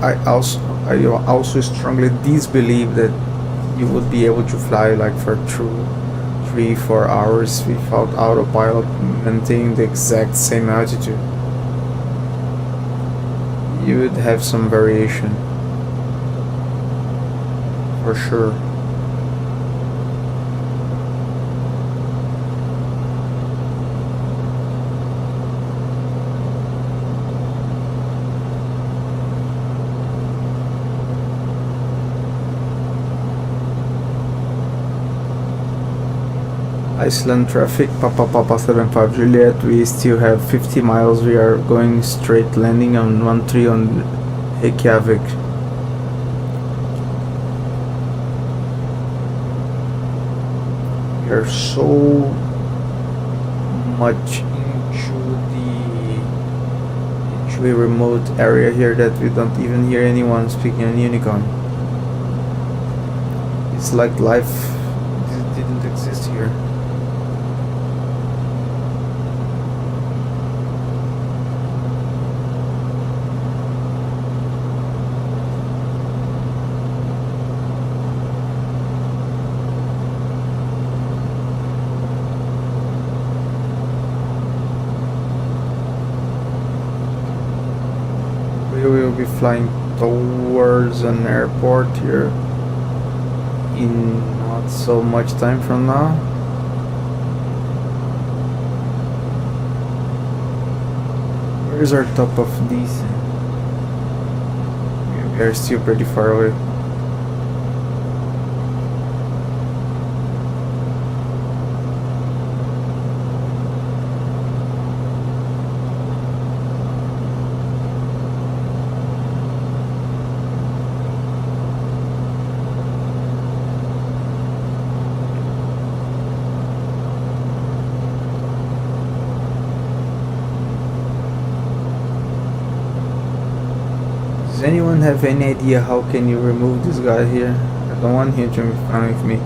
I also strongly disbelieve that you would be able to fly like for 3-4 hours without autopilot maintaining the exact same altitude. You would have some variation for sure. Iceland traffic, Papa 75 Juliet, we still have 50 miles, we are going straight, landing on 13 on Reykjavik. We are so much into a remote area here that we don't even hear anyone speaking on Unicorn. It's like life didn't exist here. We will be flying towards an airport here in not so much time from now. Where is our top of these? We are still pretty far away. Does anyone have any idea how can you remove this guy here? I don't want him to be fun with me.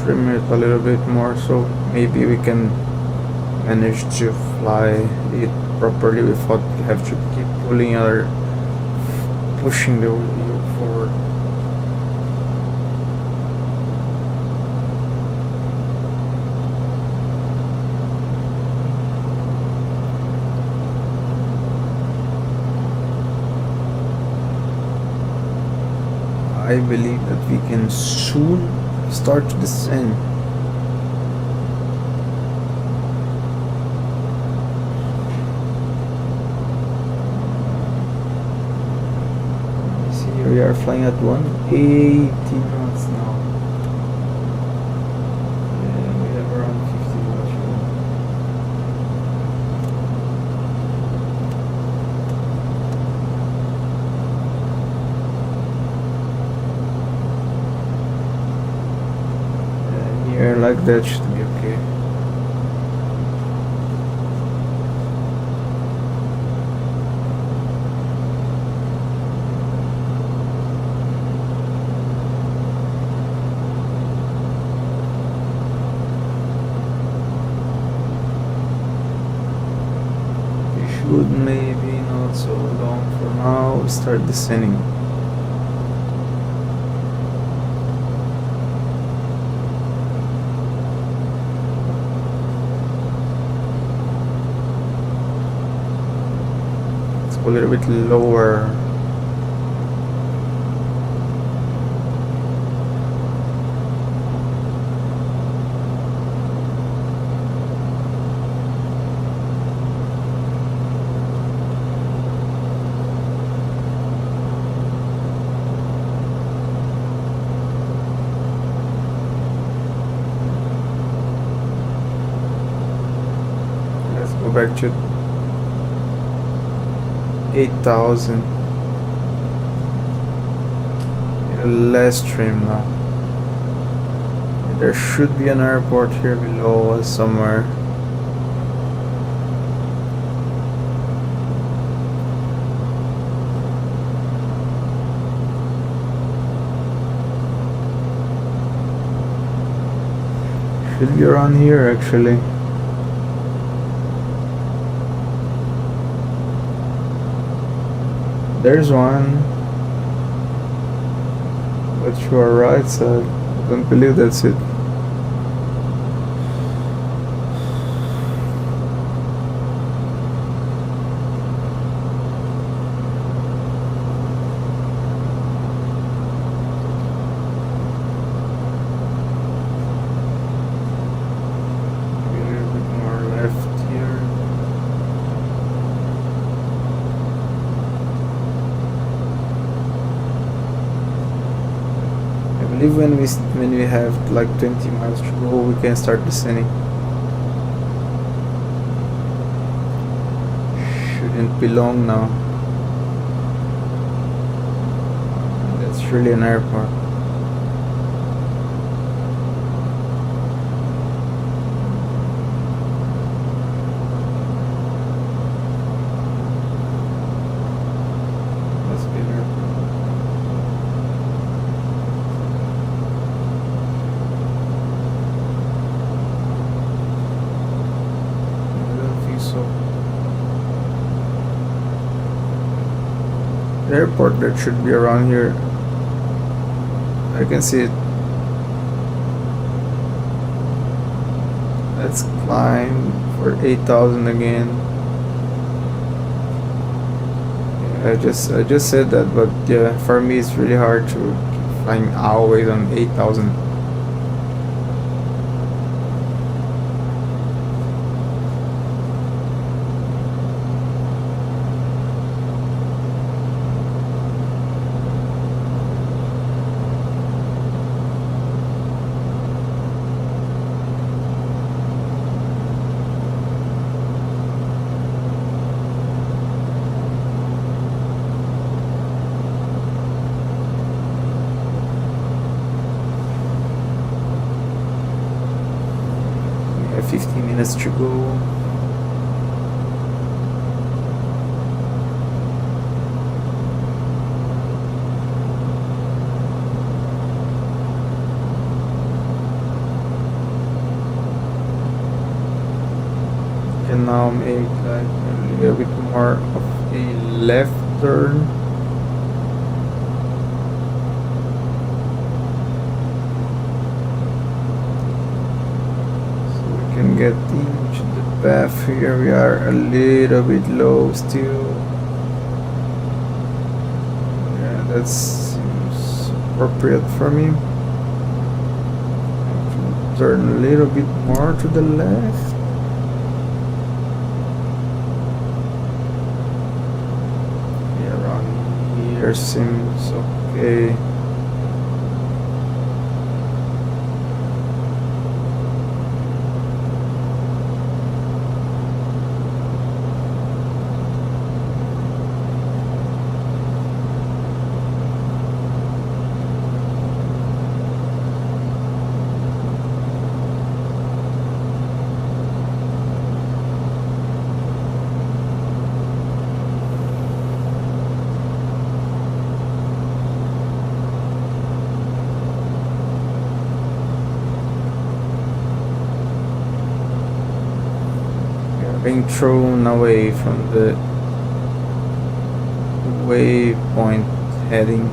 Trim it a little bit more so maybe we can manage to fly it properly without have to keep pulling or pushing the wheel forward. I believe that we can soon start to descend. See, we are flying at 180 knots now. Yeah, we have around 50 knots. Here like that should be okay. We should maybe not so long for now start descending. A little bit lower. to 8,000. Less trim now. There should be an airport here below us somewhere. Should be around here actually. There's one. But you are right side. I don't believe that's it. I believe when we have like 20 miles to go, we can start descending. Shouldn't be long now. That's really an airport. Must be an airport. The airport that should be around here. I can see it. Let's climb for 8,000 again. Yeah, I just said that, but yeah, for me it's really hard to keep flying always on 8,000. We have 15 minutes to go. Can now make like a little bit more of a left turn. So we can get into the path here. We are a little bit low still. Yeah, that seems appropriate for me. Turn a little bit more to the left. Here seems okay. Being thrown away from the waypoint heading,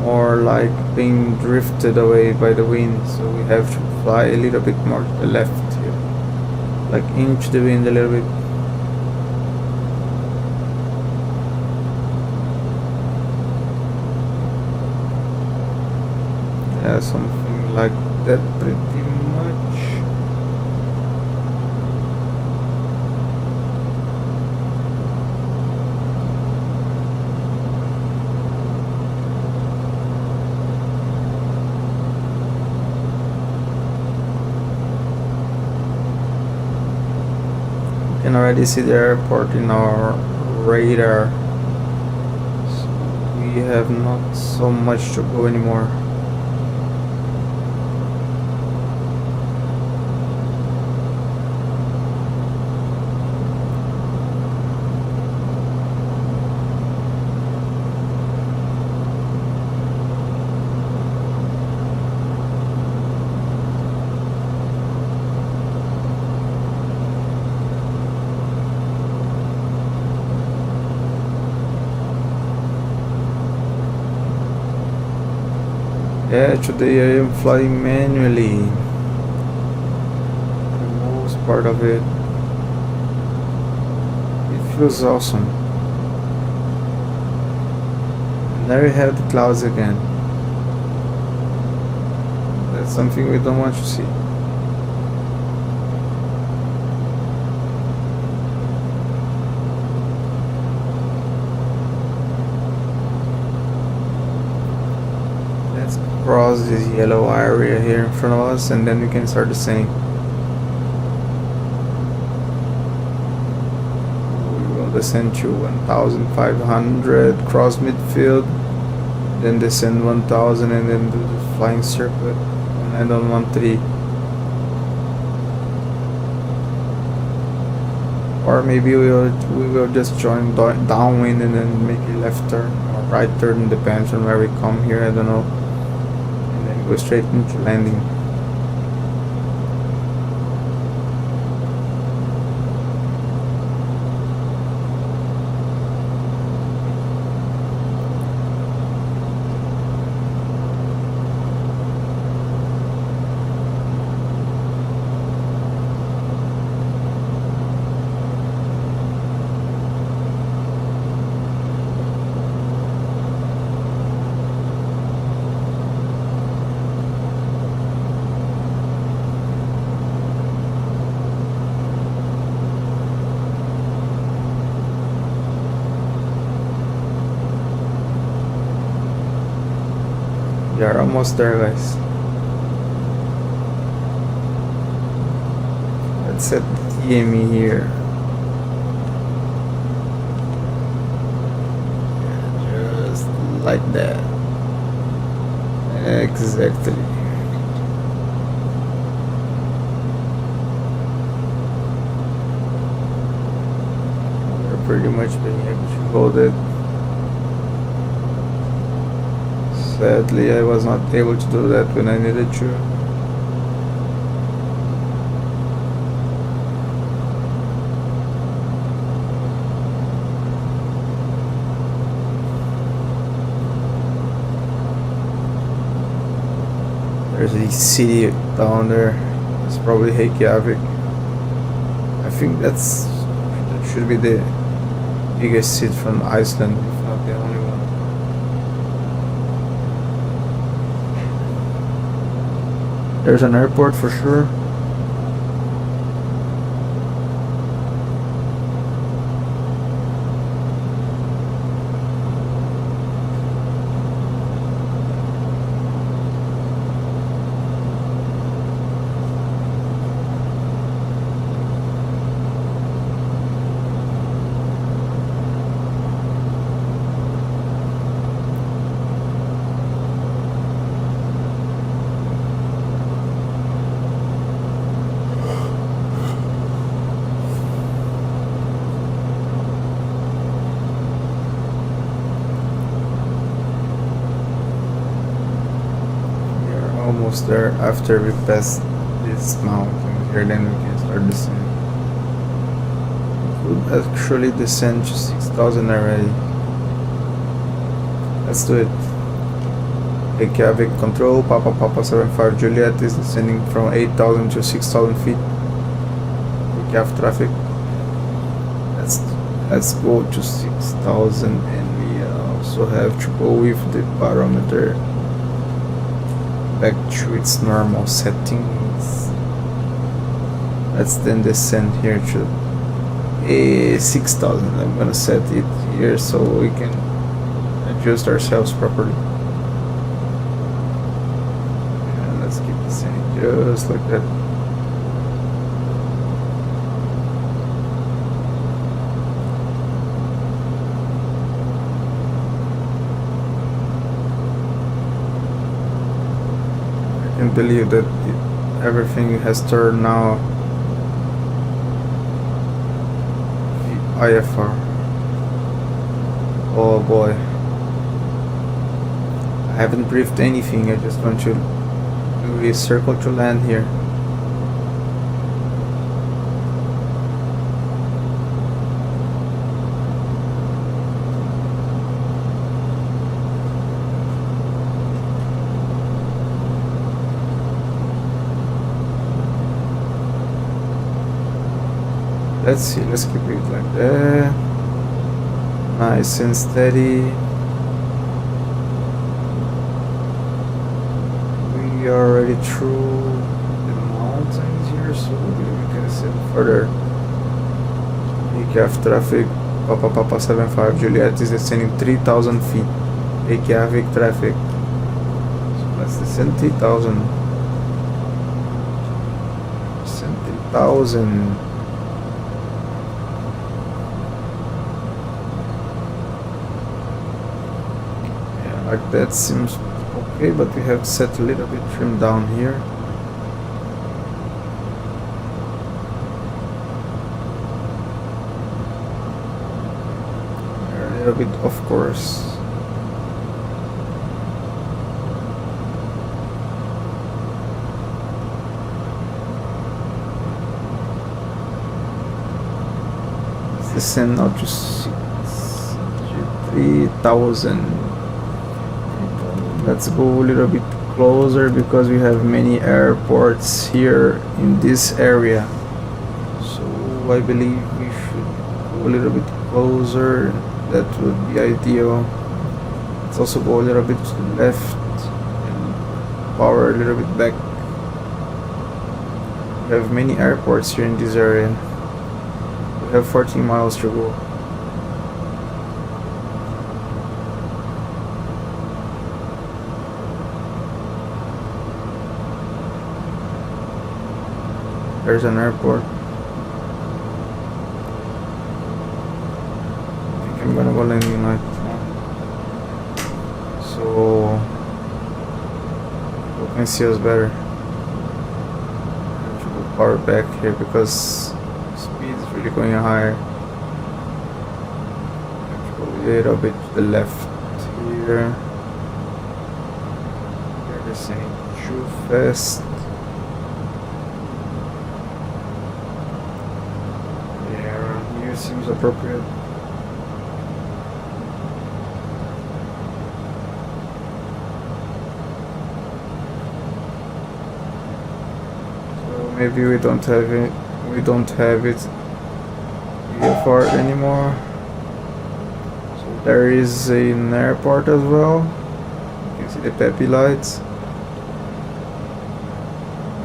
or like being drifted away by the wind, so we have to fly a little bit more to the left here, like into the wind a little bit. Yeah, something like that pretty much. already see the airport in our radar, so we have not so much to go anymore. Yeah, today I am flying manually, the most part of it. It feels awesome. And there we have the clouds again. That's something we don't want to see. Cross this yellow area here in front of us, and then we can start descending. We will descend to 1500, cross midfield, then descend 1000, and then do the flying circuit, and on 13. Or maybe we will just join downwind and then make a left turn or right turn, depends on where we come here. I don't know. Go straight into landing. We are almost there, guys. Let's set the TME here. Just like that. Exactly. We're pretty much being able to hold it. Sadly, I was not able to do that when I needed to. There's a city down there. It's probably Reykjavik. I think that should be the biggest city from Iceland, if not the only one. There's an airport for sure. Almost there. After we pass this mountain here, then we can start descending. We could actually descend to 6000 already. Let's do it. Reykjavik control, Papa Papa 75 Juliet is descending from 8000 to 6000 feet. We have traffic. Let's go to 6000, and we also have to go with the barometer back to its normal settings. Let's then descend here to 6,000. I'm gonna set it here so we can adjust ourselves properly. And let's keep descending just like that. believe that everything has turned now BIHN. Oh boy. I haven't briefed anything, I just want to do a circle to land here. Let's see, let's keep it like that. Nice and steady. We are already through the mountains here, so we can see further. Reykjavik traffic, Papa 75 Juliet is descending 3,000 feet. Reykjavik traffic. So let's descend 3,000. Descend 3,000. Like that seems okay, but we have set a little bit trim down here. A little bit off course. Let's descend now to 3,000. Let's go a little bit closer because we have many airports here in this area. So I believe we should go a little bit closer. That would be ideal. Let's also go a little bit to the left and power a little bit back. We have many airports here in this area. We have 14 miles to go. There's an airport. I think I'm gonna go landing right now, so you can see us better. I have to go power back here because speed is really going higher. I have to go a little bit to the left here. They're descending too fast. Seems appropriate. So maybe we don't have it. We don't have it for it anymore. So there is an airport as well. You can see the peppy lights.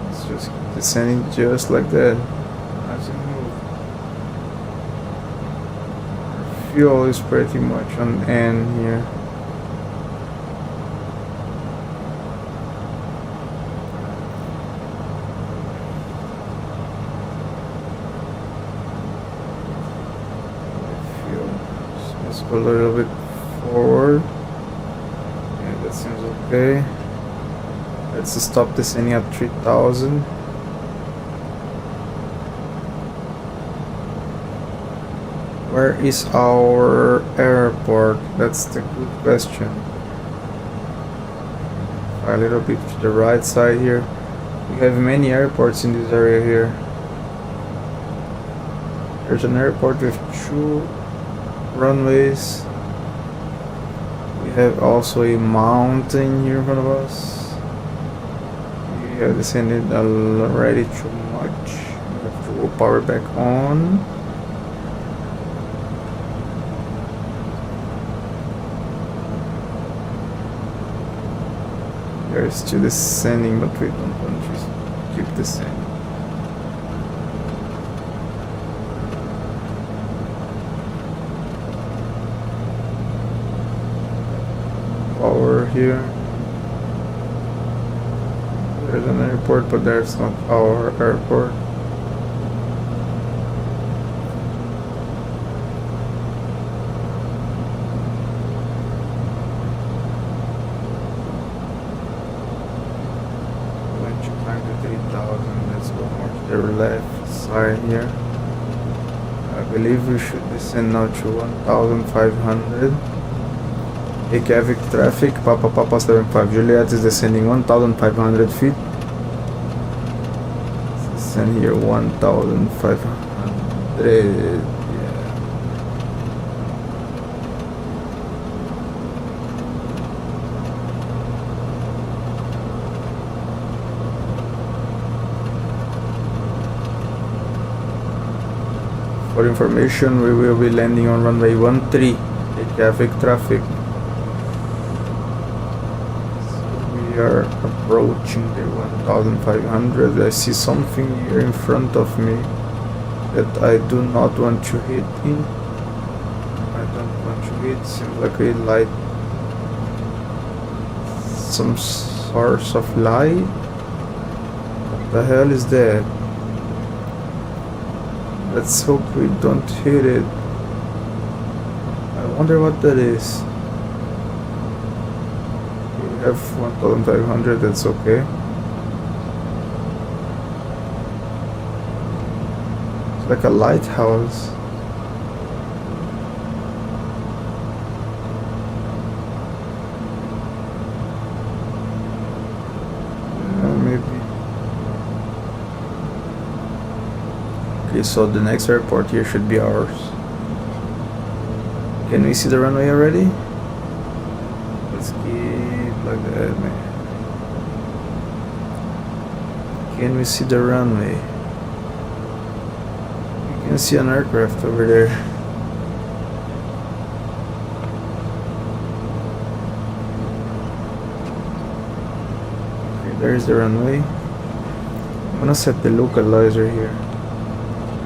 It's just descending just like that. Fuel is pretty much on N here. Fuel. So let's go a little bit forward. Yeah, that seems okay. Let's stop descending at 3,000. Where is our airport? That's the good question. A little bit to the right side here. We have many airports in this area here. There's an airport with 2 runways. We have also a mountain here in front of us. We have descended already too much. We have to go power back on. We're still descending, but we don't want to keep descending. Power here. There's an airport, but there's not our airport. fine here. I believe we should descend now to 1500. Reykjavik traffic, Papa 75 Juliet is descending 1500 feet. Descend here 1500. For information, we will be landing on runway 13, Reykjavik traffic. So we are approaching the 1500. I see something here in front of me that I do not want to hit in. I don't want to hit. Seems like a light, some source of light. What the hell is that? Let's hope we don't hit it. I wonder what that is. We have 1500, that's okay. It's like a lighthouse. Maybe. Okay, so the next airport here should be ours. Can we see the runway already? Let's keep like that, man. Can we see the runway? You can see an aircraft over there. Okay, there's the runway. I'm gonna set the localizer here.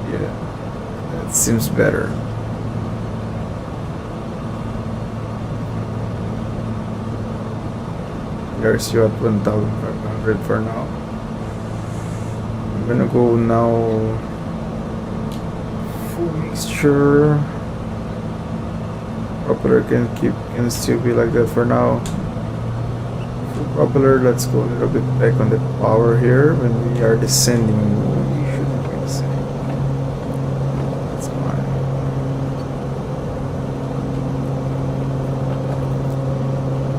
Yeah, that seems better. There's you at 1500 for now. I'm gonna go now full mixture. Propeller can still be like that for now. Full propeller, let's go a little bit back on the power here. When we are descending, we shouldn't be descending. That's fine.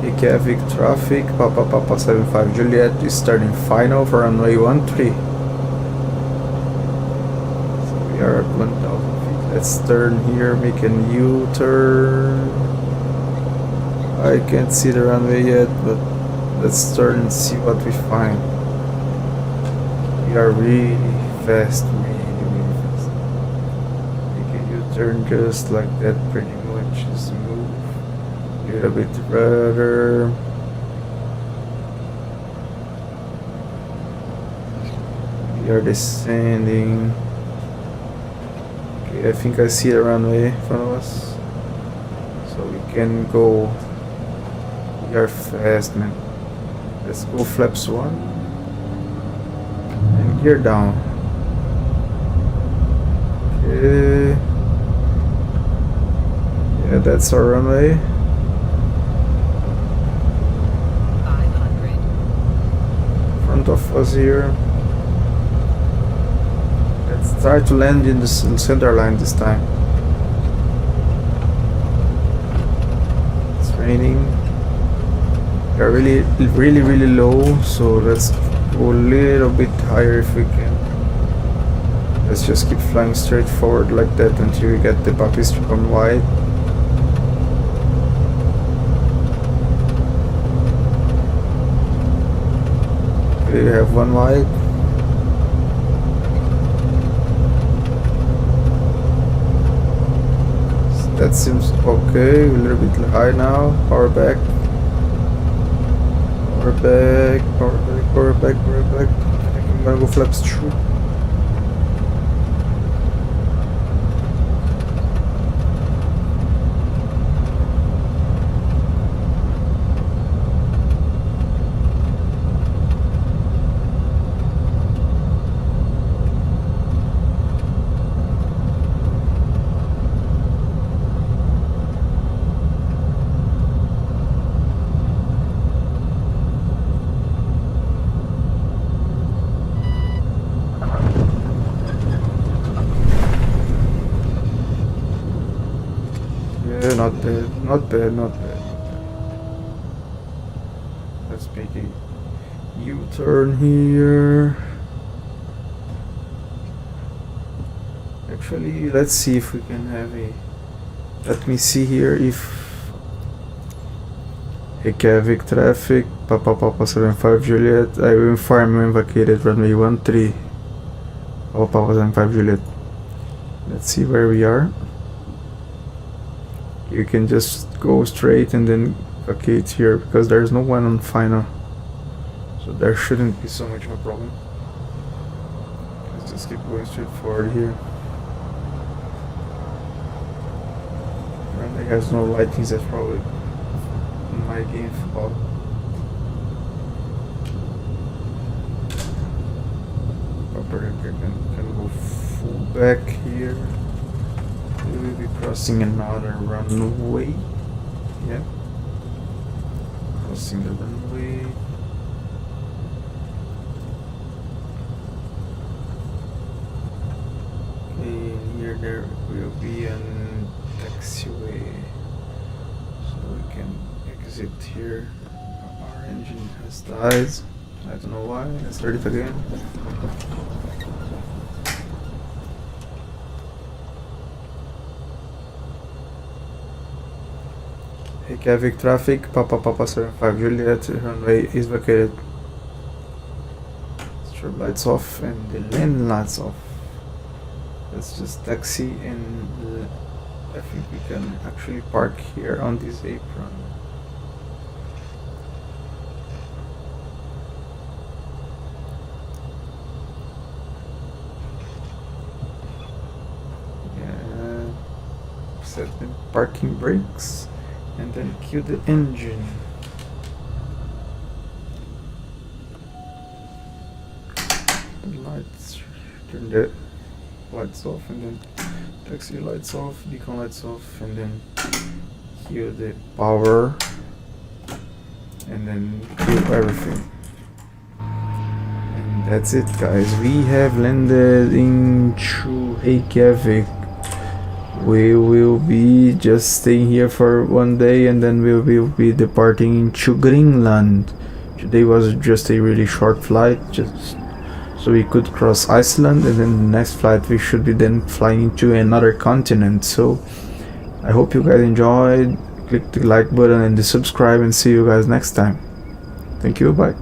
Reykjavik traffic, Papa 75 Juliet is starting final for runway 13. So we are at 1000 feet. Let's turn here, make a U-turn. I can't see the runway yet, but let's turn and see what we find. We are really fast, really fast. Make a U-turn just like that, pretty much. Just move a little bit rudder. We are descending. Okay, I think I see the runway in front of us, so we can go. We are fast, man. Let's go flaps 1 and gear down. Okay. Yeah, that's our runway. 500. Front of us here. Let's try to land in the center line this time. It's raining. We are really low, so let's go a little bit higher if we can. Let's just keep flying straight forward like that until we get the puppies to come wide. Okay, we have one wide. That seems okay. A little bit high now. Power back. Power back. Power back. Power back. Power back. I think I'm gonna go flaps 2. Yeah, not bad, not bad, not bad. Let's make a U-turn here. Actually, let's see if we can have a... Let me see here if... Reykjavik traffic, Papa 75 Juliet, I will inform when vacated runway 13. Papa 75 Juliet. Let's see where we are. You can just go straight and then vacate here because there's no one on final. So there shouldn't be so much of a problem. Let's just keep going straight forward here. Runway has no lightings, that's probably my game fault. Upper can go full back here. We will be crossing another runway. Yeah. Crossing the runway. Okay, here there will be an taxiway. So we can exit here. Our engine has died. I don't know why. Let's start it again. Reykjavik traffic, Papa 75 Juliet, runway is vacated. Strobe lights off and the lane lights off. Let's just taxi and I think we can actually park here on this apron. Yeah, set the parking brakes. And then cue the engine. Lights, turn the lights off and then taxi lights off, decon lights off, and then cue the power and then cue everything. And that's it, guys. We have landed into Reykjavik. We will be just staying here for one day and then we will be departing into Greenland. Today was just a really short flight, just so we could cross Iceland, and then the next flight we should be then flying into another continent. So I hope you guys enjoyed. Click the like button and the subscribe, and see you guys next time. Thank you, bye.